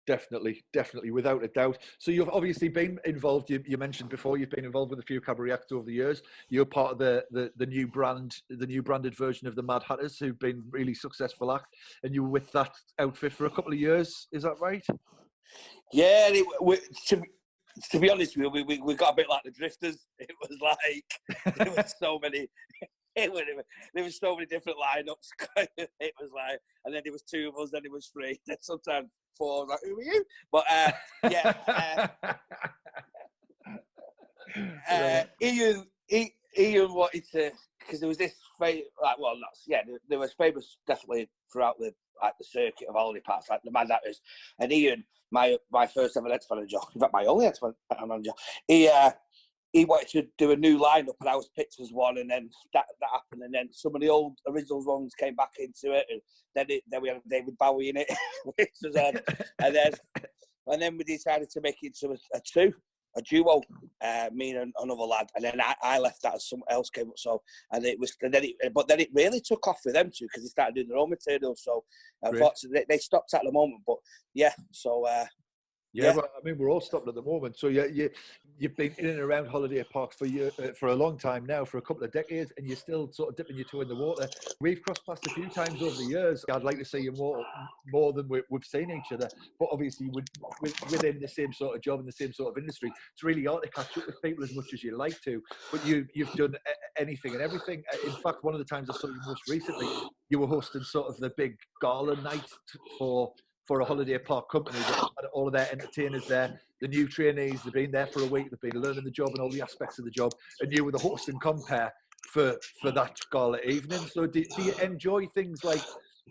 Definitely, without a doubt. So you've obviously been involved. You mentioned before you've been involved with a few cabaret acts over the years. You're part of the new branded version of the Mad Hatters, who've been really successful act, and you were with that outfit for a couple of years. Is that right? Yeah, to be honest with you, we got a bit like the Drifters. It was like there were so many. There were so many different lineups. It was like, and then there was two of us, then it was three. Then sometimes before. Like, who are you? But yeah, Ian wanted to, because there was this there was famous definitely throughout the circuit of holiday parks, like the Mad Hatters, and Ian, my first ever Ents manager, in fact my only Ents manager, he wanted to do a new lineup, and I was picked as one, and then that happened, and then some of the old original ones came back into it, and then we had David Bowie in it, which was and then we decided to make it into a duo, me and another lad, and then I left that as someone else came up. So, and then it really took off with them two because they started doing their own material. So, unfortunately, they stopped at the moment. But yeah, so. Well, I mean, we're all stopped at the moment. So you've been in and around holiday parks for a long time now, for a couple of decades, and you're still sort of dipping your toe in the water. We've crossed paths a few times over the years. I'd like to see you more than we've seen each other. But obviously, within the same sort of job and the same sort of industry, it's really hard to catch up with people as much as you like to. But you've done anything and everything. In fact, one of the times I saw you most recently, you were hosting sort of the big gala night for a holiday park company that had all of their entertainers there, the new trainees, they've been there for a week, they've been learning the job and all the aspects of the job, and you were the host and compere for that gala evening. So do you enjoy things like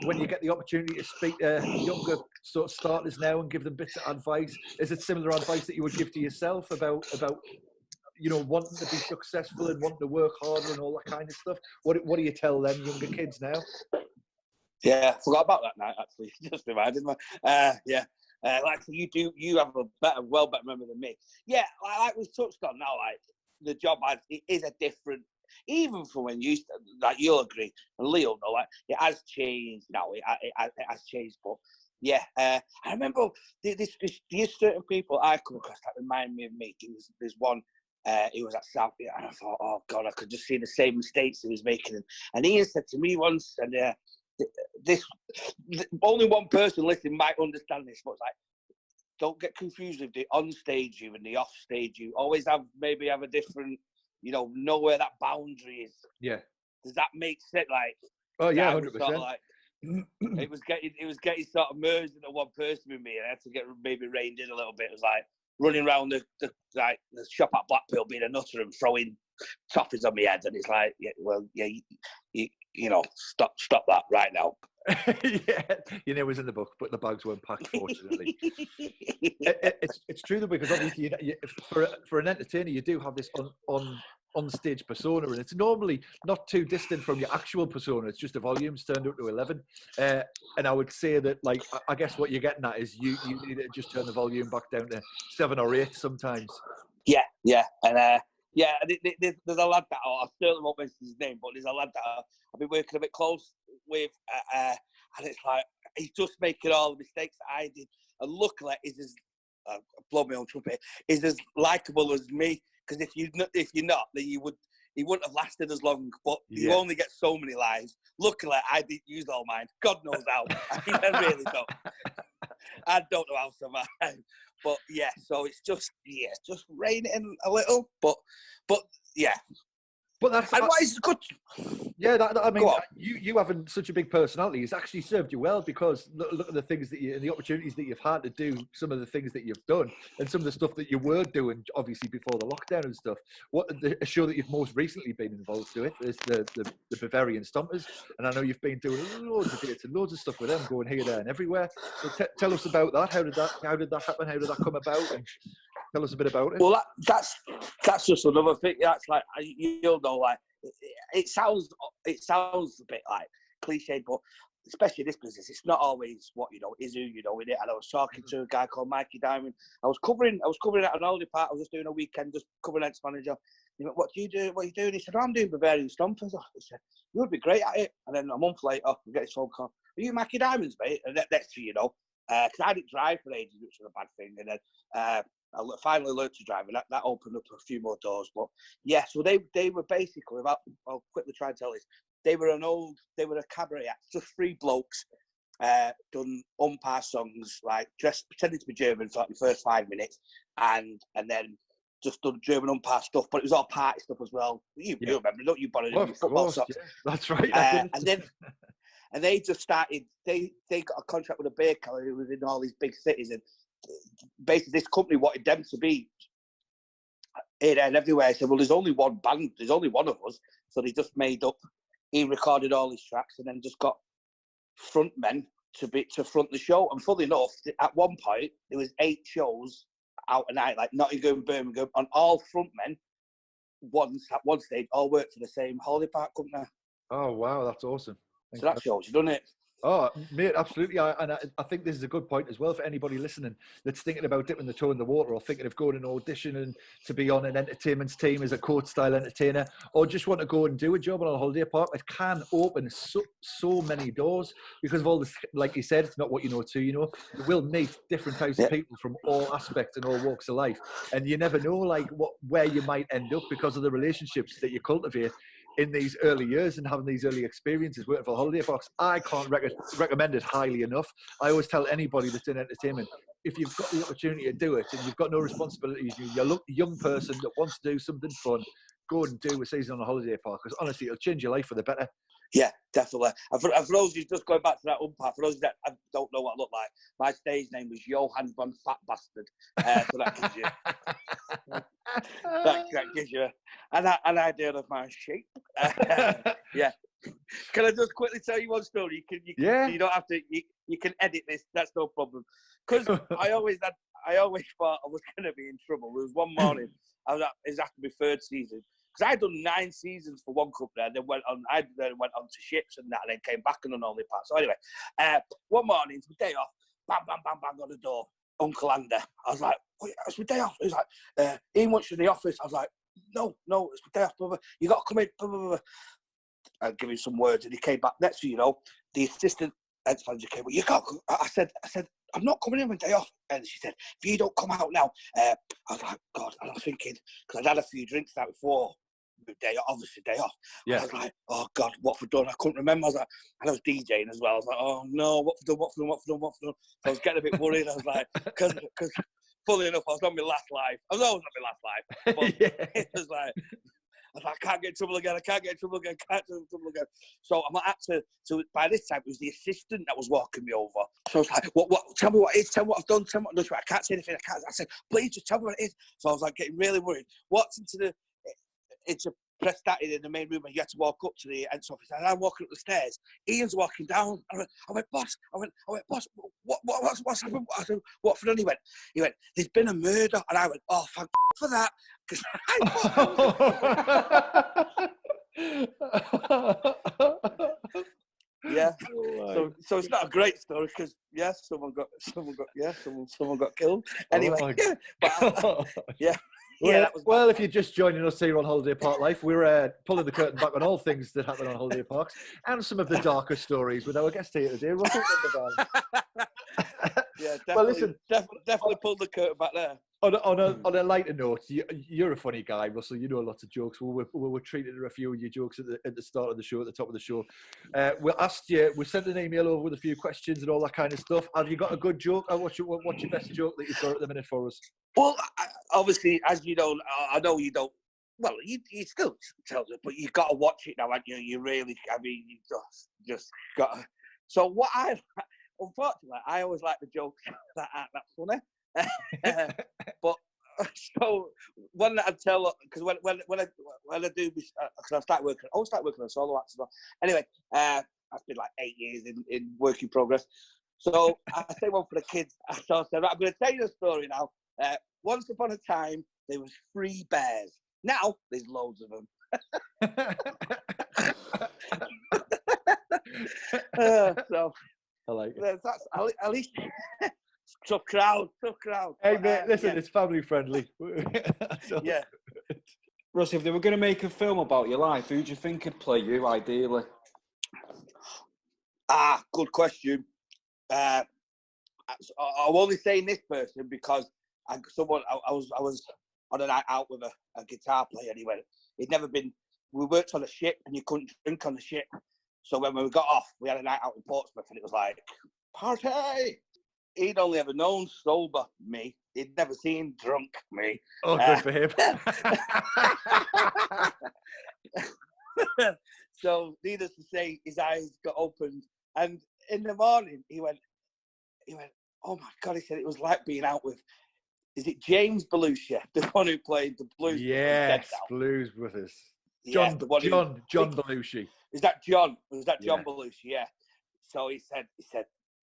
when you get the opportunity to speak to younger sort of starters now and give them bits of advice? Is it similar advice that you would give to yourself about wanting to be successful and wanting to work harder and all that kind of stuff? What do you tell them younger kids now? Yeah, forgot about that night actually. Just reminded me. Like you have a well better memory than me. Yeah, like we touched on now, like the job is a different, even from when you like you'll agree, and Leo know, like it has changed now. It has changed, but yeah, I remember there's certain people I come across that remind me of me. There's one. He was at South, and I thought, oh God, I could just see the same mistakes he was making, and Ian said to me once, and only one person listening might understand this, but it's like, don't get confused with the on stage you and the off stage you. Always have a different, know where that boundary is. Yeah. Does that make sense? Like, oh yeah, 100%. Sort of like, it was getting sort of merged into one person with me, and I had to get maybe reined in a little bit. It was like running around the shop at Blackpool being a nutter and throwing toffees on my head, and it's like, stop that right now. Yeah, it was in the book, but the bags weren't packed, fortunately. It's true though, because obviously for an entertainer, you do have this on stage persona, and it's normally not too distant from your actual persona. It's just the volume's turned up to 11, and I would say that, like, I guess what you're getting at is you need to just turn the volume back down to 7 or 8 sometimes. Yeah, and there's a lad that I certainly won't mention his name, but there's a lad that I've been working a bit close with, and it's like he's just making all the mistakes that I did, and luckily he's as blow my own trumpet, is as likable as me. Because if you're not, then he wouldn't have lasted as long. But you only get so many lines. Luckily, I didn't use all mine. God knows how. I really don't. I don't know how to survive. But yeah, so it's just rein it in a little. But yeah. But that's and what is good. Yeah, I mean, you having such a big personality has actually served you well, because look at the things and the opportunities that you've had to do, some of the things that you've done, and some of the stuff that you were doing, obviously before the lockdown and stuff. A show that you've most recently been involved with is the Bavarian Stompers, and I know you've been doing loads of dates and loads of stuff with them, going here, there, and everywhere. So tell us about that. How did that happen? How did that come about? And tell us a bit about it. Well, that's just another thing. That's like, you'll know, like, it sounds a bit like cliche, but especially this business, it's not always what you know, it is who you know in it. And I was talking to a guy called Mikey Diamond. I was covering at an holiday park. I was just doing a weekend, just covering Ents manager. He went, what do you do? What are you doing? He said, I'm doing Bavarian Stompers. He said, you would be great at it. And then a month later, we get this phone call. Are you Mikey Diamond's mate? And that's who you know. Because I didn't drive for ages, which was a bad thing. And then I finally learned to drive, and that opened up a few more doors. But yeah, so they were basically, I'll quickly try and tell this. They were a cabaret act, just 3 blokes, done umpire songs, like pretending to be German for like the first 5 minutes, and then just done German umpire stuff. But it was all party stuff as well. You remember, don't you? Bonnie, football socks. Yeah. That's right. and they just started. They got a contract with a baker who was in all these big cities, and basically this company wanted them to be here and everywhere. I said, well, there's only one band, there's only one of us, so they just made up. He recorded all his tracks, and then just got frontmen to front the show. And funnily enough, at one point there was 8 shows out a night, like Nottingham, Birmingham, and all frontmen at one stage all worked for the same holiday park company. Oh wow, that's awesome. So that shows you, doesn't it? Oh, mate, absolutely. I think this is a good point as well for anybody listening that's thinking about dipping the toe in the water, or thinking of going and auditioning to be on an entertainment team as a court-style entertainer, or just want to go and do a job on a holiday park. It can open so many doors because of all this. Like you said, it's not what you know to you know. You will meet different types of people from all aspects and all walks of life, and you never know like where you might end up because of the relationships that you cultivate in these early years and having these early experiences working for holiday parks. I can't recommend it highly enough. I always tell anybody that's in entertainment, if you've got the opportunity to do it and you've got no responsibilities, you're a young person that wants to do something fun, go and do a season on a holiday park, because honestly, it'll change your life for the better. Yeah, definitely. And for those who's just going back to that umpire, for those that don't know what I look like, my stage name was Johan von Fat Bastard. So that gives you that gives you an idea of my shape. Yeah. Can I just quickly tell you one story? You don't have to. You can edit this. That's no problem. Because I always thought I was going to be in trouble. There was one morning. It was after my 3rd season. Because I'd done 9 seasons for one company, and then I went on to ships and that, and then came back and done all the parts. So anyway, one morning, it's my day off, bang, bang, bang, bang on the door, Uncle Ander. I was like, oh, yeah, it's my day off. He was like, Ian wants you in the office. I was like, no, it's my day off, brother. You got to come in, blah, blah, blah. I'd give him some words, and he came back. Next thing you know, the assistant Ents manager came, well, you got to, I said, I'm not coming in on my day off. And she said, if you don't come out now, I was like, God, and I was thinking, because I'd had a few drinks that before, day off. Yeah. I was like, oh God, what have I done? I couldn't remember. I was like, and I was DJing as well. I was like, oh no, what have I done? So I was getting a bit worried. I was like, because fully enough, I was on my last live. I was always on my last live. But yeah. It was like, I can't get in trouble again. So I'm at so by this time, it was the assistant that was walking me over. So I was like, what, tell me what it is, tell me what I've done, tell me what I've done. I can't say anything, I said, please just tell me what it is. So I was like getting really worried. Walked into press started in the main room, and you had to walk up to the Ents office. And I'm walking up the stairs. Ian's walking down. I went, boss. What's happened? I said, what for? And he went, there's been a murder. And I went, oh, thank for that. Because yeah. So it's not a great story because someone got killed. Anyway, yeah. Well, if you're just joining us here on Holiday Park Life, we're pulling the curtain back on all things that happen on holiday parks and some of the darker stories with our guest here today, Russell Donbavand. Yeah, definitely. Well, listen, definitely pulled the curtain back there. On a lighter note, you're a funny guy, Russell. You know lots of jokes. We were treated to a few of your jokes at the start of the show, at the top of the show. We sent an email over with a few questions and all that kind of stuff. Have you got a good joke? Or what's your best joke that you've got at the minute for us? Well, obviously, as you don't, I know you don't. Well, you still tell us, but you got to watch it now, haven't you? You really, I mean, you just got to. So unfortunately, I always like the jokes that aren't that funny. But so one that I tell, because when I do this, because I start working on solo acts as well. Anyway, that's been like 8 years in work in progress. So I say one for the kids. So I said, I'm going to tell you a story now. Once upon a time, there was 3 bears. Now there's loads of them. So I like it. That's at least. Tough crowd. Hey mate, listen, it's family friendly. Yeah. Russ, if they were going to make a film about your life, who do you think could play you ideally? Good question. I'm only saying this person because I was on a night out with a guitar player, and we worked on a ship and you couldn't drink on the ship. So when we got off, we had a night out in Portsmouth and it was like, party! He'd only ever known sober me. He'd never seen drunk me. Oh, good for him. So, needless to say, his eyes got opened And in the morning, he went, oh my God, he said it was like being out with, is it James Belushi, the one who played the Blues Brothers? Yes, Blues Brothers. Yeah, John Belushi. Is that John? Was that John Belushi? Yeah. So he said,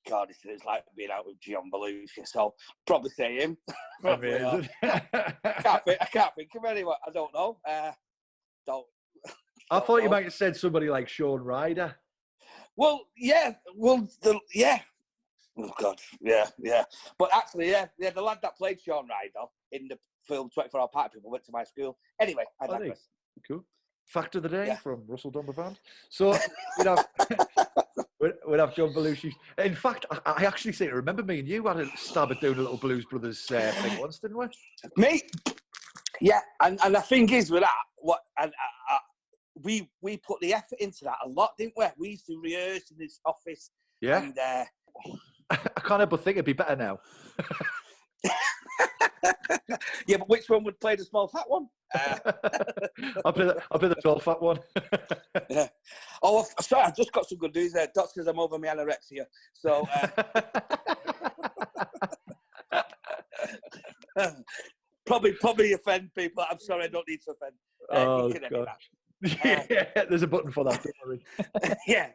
God, he said it's like being out with John Belushi. So probably say him. Amazing. I can't think of anyone. I don't know. I thought you might have said somebody like Shaun Ryder. Well, yeah. Yeah. Oh God, yeah. But actually, the lad that played Shaun Ryder in the film 24 Hour Party People went to my school. Anyway, I digress. Cool. Fact of the day from Russell Donbavand. So we'd have John Belushi. In fact, I actually seem to remember me and you had a stab at doing a little Blues Brothers thing once, didn't we? Me? Yeah, and the thing is with that, we put the effort into that a lot, didn't we? We used to rehearse in this office. Yeah. And, I can't help but think it'd be better now. Yeah, but which one would play the small fat one? I'll play the tall fat one. Yeah. Oh, sorry, I just got some good news there. Doc says I'm over my anorexia. So probably offend people. I'm sorry, I don't need to offend. Oh God. Yeah, there's a button for that. Don't worry. Yeah.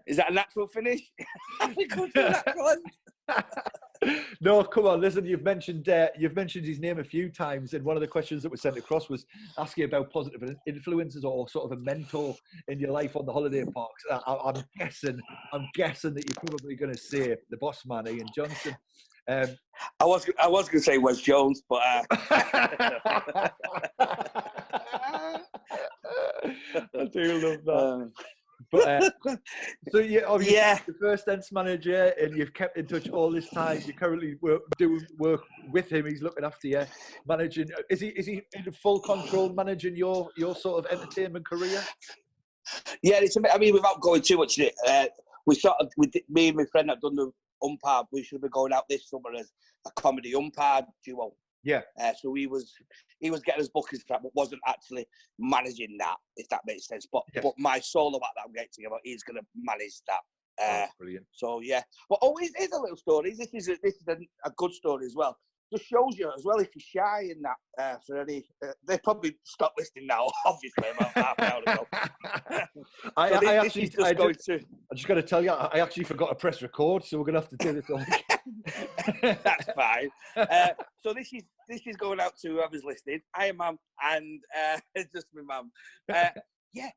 Is that a natural finish? No, come on. Listen, you've mentioned his name a few times, and one of the questions that was sent across was asking about positive influences or sort of a mentor in your life on the holiday parks. I'm guessing that you're probably going to say the boss man, Ian Johnson. I was going to say Wes Jones, but I do love that. But so you obviously the first Ents manager, and you've kept in touch all this time. You currently doing work with him. He's looking after you, managing. Is he in full control managing your sort of entertainment career? Yeah, I mean, without going too much in it, me and my friend that done the umpire. We should be going out this summer as a comedy umpire duo. Yeah. So he was getting us bookings for that, but wasn't actually managing that, if that makes sense. But my solo act that I'm getting together, he's going to manage that. Brilliant. So yeah, but always is a little story. This is a good story as well. Just shows you as well if you're shy in that. For any, they probably stopped listening now. Obviously, about half an hour ago. I just got to tell you, I actually forgot to press record, so we're gonna have to do this all again. That's fine. So this is going out to whoever's listening. Hi, Mum, and it's just my mum. Yeah.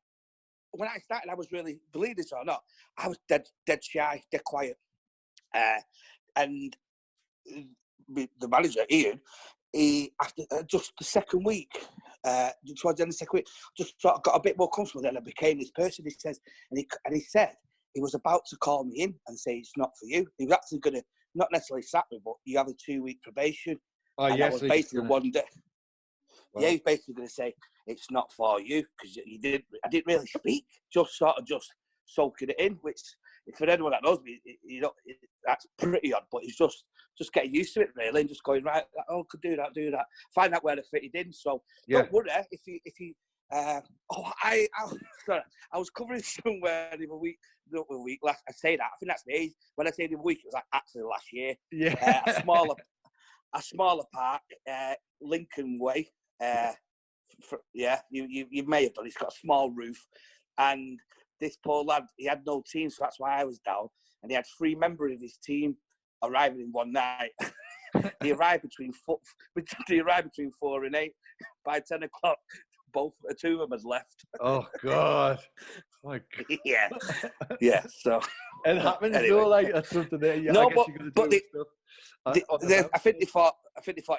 When I started, I was really, believe this or not, I was dead shy, dead quiet, and the manager Ian, he after just the second week, towards the end of the second week, just sort of got a bit more comfortable. Then I became this person. He says, and he said he was about to call me in and say it's not for you. He was actually going to not necessarily sack me, but you have a 2-week probation. Oh and yes, that was basically one day. Wow. Yeah, he's basically going to say it's not for you because I didn't really speak. Just soaking it in, which for anyone that knows me, that's pretty odd. But it's just getting used to it really, and just going right. Oh, could do that. Find out where to fit it in. So don't worry if you. Sorry, I was covering somewhere the other week. Not the week last. I say that. I think that's the age. When I say the other week, it was like actually last year. Yeah. A smaller park, Lincoln Way. You may have done. It's got a small roof, and this poor lad, he had no team, so that's why I was down. And he had 3 members of his team arriving in one night. They arrived between 4 and 8. By 10 o'clock, 2 of them had left. Oh God! My God. Yeah. So it happens anyway. though. Like that's something that I think they thought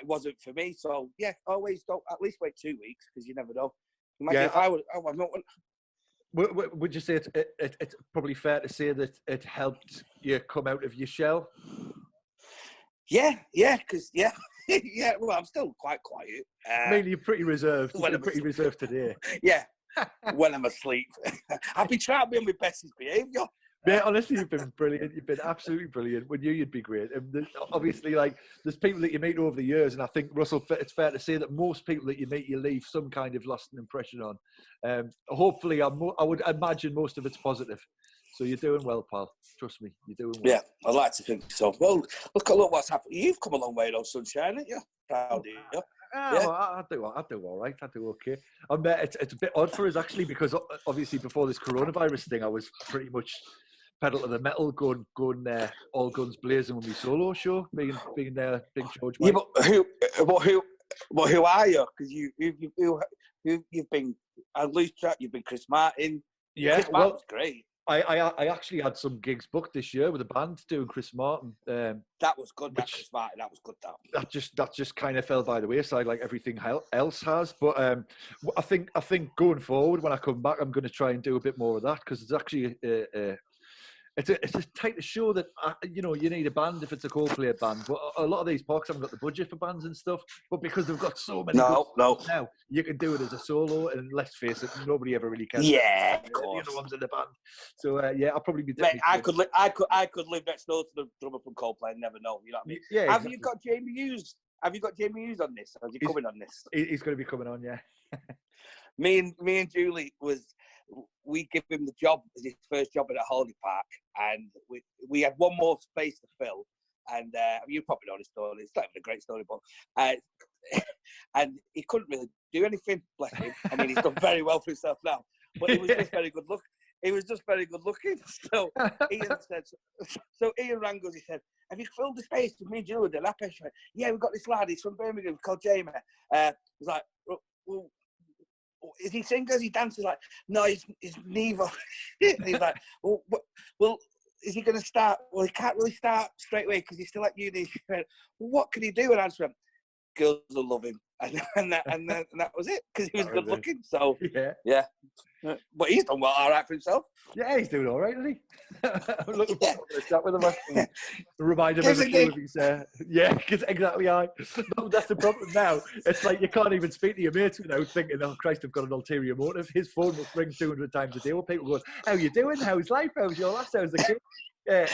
it wasn't for me. So yeah, always don't. At least wait 2 weeks because you never know. Imagine if I would. Oh, I'm not. Would you say it's probably fair to say that it helped you come out of your shell? Yeah, because yeah. Well, I'm still quite quiet. I mean, you're pretty reserved. You're pretty reserved today. Yeah, when I'm asleep. I've been trying to be on my best behaviour. Yeah, honestly, you've been brilliant. You've been absolutely brilliant. We knew you'd be great. And obviously, there's people that you meet over the years, and I think, Russell, it's fair to say that most people that you meet, you leave some kind of lasting impression on. Hopefully, I would imagine most of it's positive. So you're doing well, pal. Trust me, you're doing well. Yeah, I'd like to think so. Well, look what's happened. You've come a long way, though, sunshine, haven't you? Proud of you. Yeah. I do all right. I do okay. It's a bit odd for us actually because obviously before this coronavirus thing, I was pretty much pedal to the metal, going all guns blazing with my solo show, being Big George. Yeah, but who are you? Because you've been, I lose track. You've been Chris Martin. Yeah, Chris Martin's great. I actually had some gigs booked this year with a band doing Chris Martin. That was good. That Chris Martin. That was good. That just kind of fell by the wayside, like everything else has. But I think going forward, when I come back, I'm going to try and do a bit more of that because it's actually it's a type of show that you need a band if it's a Coldplay band. But a lot of these parks haven't got the budget for bands and stuff. But because they've got so many no. now, you can do it as a solo. And let's face it, nobody ever really cares. Yeah, of course. The other ones in the band. So I'll probably be. Mate, I could live next door to the drummer from Coldplay and never know. You know what I mean? Yeah. Have you got Jamie Hughes? Have you got Jamie Hughes on this? Or is he coming on this? He's going to be coming on, yeah. me and Julie we give him the job as his first job at a holiday park, and we had one more space to fill. And you probably know the story. It's not even a great story, but and he couldn't really do anything. Bless him. I mean, he's done very well for himself now, but he was just very good look. He was just very good looking. So Ian rang us. He said, "Have you filled the space with me and Julie?" And I went, "Yeah, we've got this lad. He's from Birmingham called Jamie." He's like, "Well, is he singer? Is he dancer?" Like, "No, he's neither." And he's like, well, is he going to start? Well, he can't really start straight away because he's still at uni. Well, what can he do? And I answered him, "Girls will love him," and that was it because he was good looking. So yeah. But he's done well, all right for himself. Yeah, he's doing all right, isn't he? I'm looking forward to chat with him. Remind him of a few of his. Yeah, because exactly. That's the problem now. It's like you can't even speak to your mates without thinking, "Oh Christ, I've got an ulterior motive." His phone will ring 200 times a day with people going, "How you doing? How's life? How's your last? How's the kid?" Yeah.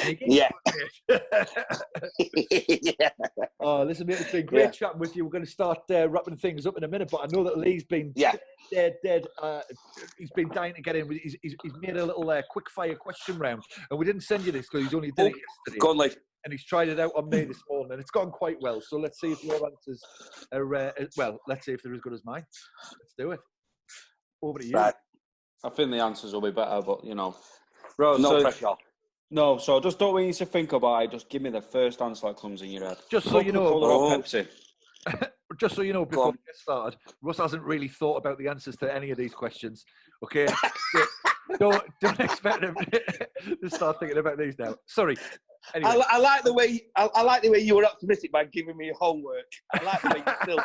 Oh, listen, mate, it's been great chatting with you. We're going to start wrapping things up in a minute, but I know that Lee's been dead. He's been dying to get in. He's made a little quick fire question round, and we didn't send you this because he's only did it yesterday. Go on, Lee. And he's tried it out on me this morning, and it's gone quite well. So let's see if your answers are let's see if they're as good as mine. Let's do it. Over to you. Right. I think the answers will be better, but no pressure. No, so just don't want you to think about it. Just give me the first answer that comes in your head. Just so you know, Pepsi. Just so you know, before we get started, Russ hasn't really thought about the answers to any of these questions. Okay, don't expect him to start thinking about these now. Sorry. Anyway. I like the way you were optimistic by giving me homework. I like the way you still.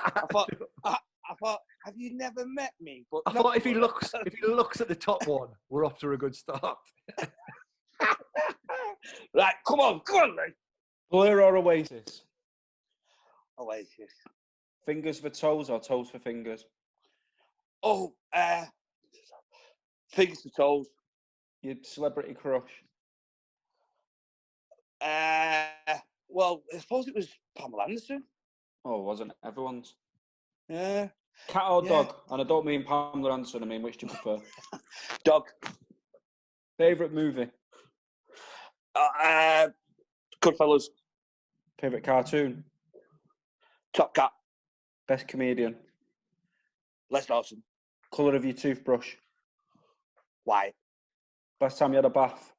I thought, have you never met me? But I thought if he looks at the top one, we're off to a good start. Right, come on, Lee. Blur or Oasis? Oasis. Fingers for toes or toes for fingers? Oh, fingers for toes. Your celebrity crush? Well, I suppose it was Pamela Anderson. Oh, wasn't it? Everyone's? Yeah. Cat or dog? And I don't mean Pamela Anderson, I mean which do you prefer? Dog. Favourite movie? Goodfellas. Favourite cartoon? Top Cat. Best comedian? Les Dawson. Colour of your toothbrush? White. Last time you had a bath?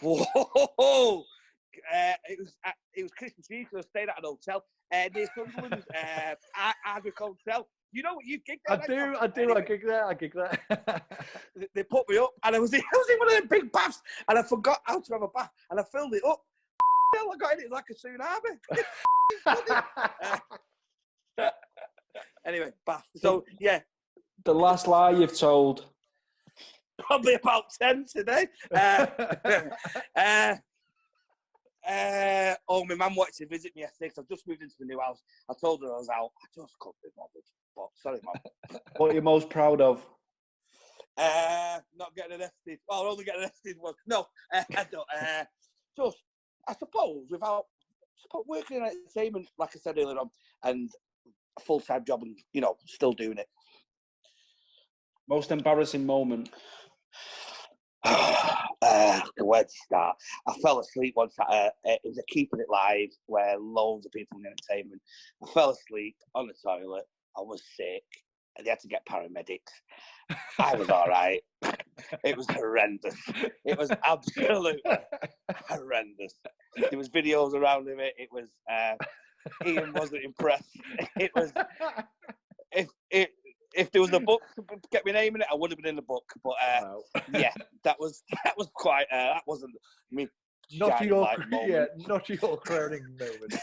Whoa! It was Christmas Eve because I stayed at an hotel. Near Sunderland's Hardwick Hotel. You know what you gigged there? I do. I gig there. They put me up, and I was in one of them big baths, and I forgot how to have a bath, and I filled it up. I got in it like a tsunami. Anyway, bath. So yeah, the last lie you've told? Probably about 10 today. My mum wanted to visit me yesterday because I've just moved into the new house. I told her I was out. I just couldn't be bothered. But sorry, Mum. What are you most proud of? Not getting arrested. Well, only getting arrested once. No, I don't. I suppose without working in entertainment, like I said earlier on, and a full-time job, and still doing it. Most embarrassing moment? Where to start? I fell asleep once at it was a Keeping It Live where loads of people in entertainment. I fell asleep on the toilet. I was sick, and they had to get paramedics. I was all right. It was horrendous. It was absolutely horrendous. There was videos around of it. It was Ian wasn't impressed. It was if there was a book to get my name in it, I would have been in the book. But yeah, that was quite. That wasn't me. Not your crowning moment.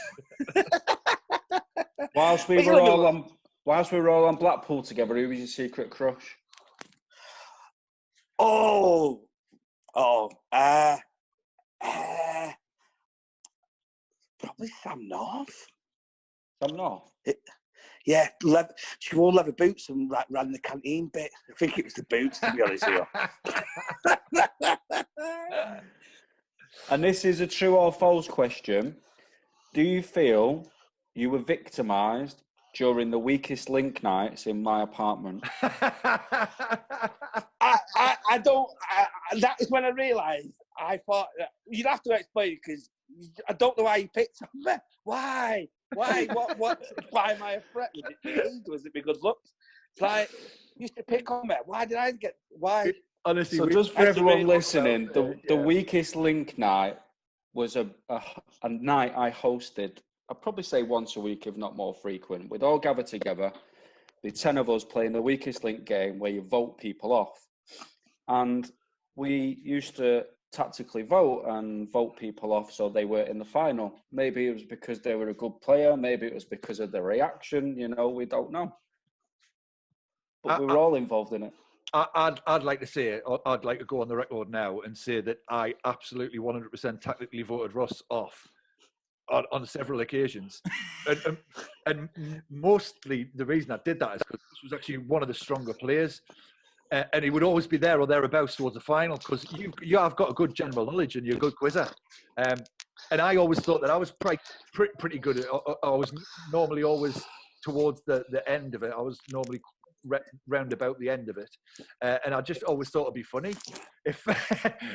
Whilst we were all on Blackpool together, who was your secret crush? Probably Sam North. Sam North? Yeah, she wore leather boots and ran the canteen bit. I think it was the boots, to be honest with you. And this is a true or false question. Do you feel you were victimised during the weakest link nights in my apartment? I don't. That is when I realised. I thought you'd have to explain because I don't know why you picked on me. Why? Why? What? Why am I a threat? Was it age? Was it because looks? It's like you used to pick on me. Why did I get? Why? Honestly, so just for everyone listening, the weakest link night was a night I hosted. I'd probably say once a week, if not more frequent. We'd all gather together, the 10 of us playing the weakest link game where you vote people off. And we used to tactically vote and vote people off so they were in the final. Maybe it was because they were a good player. Maybe it was because of the reaction. We don't know. But we were all involved in it. I'd like to say, I'd like to go on the record now and say that I absolutely 100% tactically voted Russ off on several occasions. and mostly the reason I did that is because Russ was actually one of the stronger players. And he would always be there or thereabouts towards the final because you have got a good general knowledge and you're a good quizzer. And I always thought that I was pretty good. I was normally always towards the end of it. I was normally round about the end of it. And I just always thought it'd be funny if I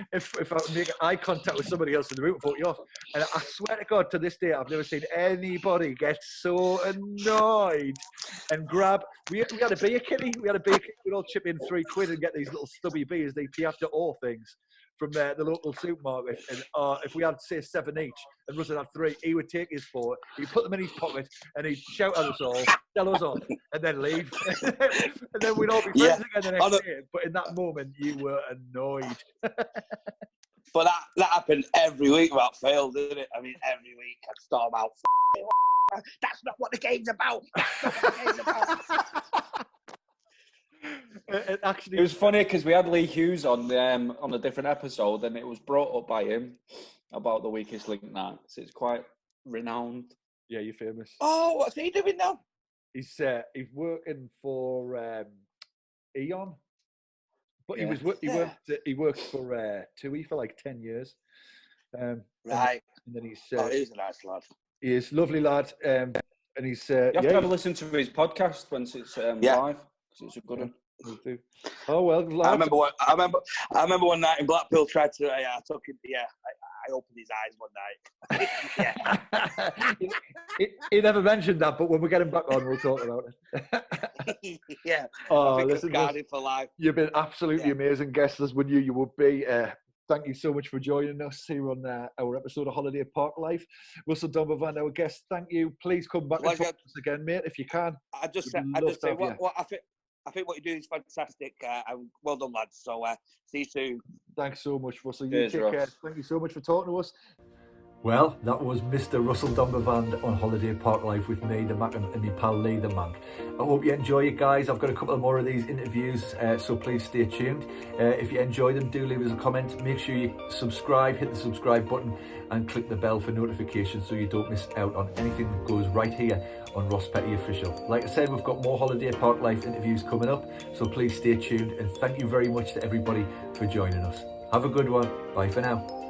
would make eye contact with somebody else in the room and vote you off. And I swear to God, to this day, I've never seen anybody get so annoyed and grab. We had a beer kitty. We'd all chip in £3 and get these little stubby beers, the Piafter Or things from the local supermarket. And if we had, say, 7 each and Russell had 3, he would take his 4, he'd put them in his pocket and he'd shout at us all, tell us off, and then leave. And then we'd all be friends again the next day. But in that moment, you were annoyed. But that happened every week without fail, didn't it? I mean, every week I'd storm out. That's not what the game's about. That's not what the game's about. It was funny because we had Lee Hughes on a different episode, and it was brought up by him about the weakest link nights. It's quite renowned. Yeah, you're famous. Oh, what's he doing now? He's working for Eon, but he worked for TUI for like 10 years. Right. And then he's he's a nice lad. He is a lovely lad, and he's. You have to have a listen to his podcast once it's live, because it's a good one. Oh well, I remember one night in Blackpool. Tried to. I took it. Yeah, I opened his eyes one night. he never mentioned that, but when we get him back on, we'll talk about it. Yeah. Oh, listen, for life. You've been absolutely amazing guests, as we knew you would be. Thank you so much for joining us here on our episode of Holiday Park Life. Russell Donbavand, our guest, thank you. Please come back and talk to us again, mate, if you can. I just say I think what you're doing is fantastic. And well done, lads. So see you soon. Thanks so much, Russell. Cheers, take care. Thank you so much for talking to us. Well, that was Mr. Russell Donbavand on Holiday Park Life with me, the Mackem, and my pal Lee, the Manc. I hope you enjoy it, guys. I've got a couple more of these interviews, so please stay tuned. If you enjoy them, do leave us a comment. Make sure you subscribe, hit the subscribe button, and click the bell for notifications so you don't miss out on anything that goes right here on Ross Petty Official. Like I said, we've got more Holiday Park Life interviews coming up, so please stay tuned, and thank you very much to everybody for joining us. Have a good one. Bye for now.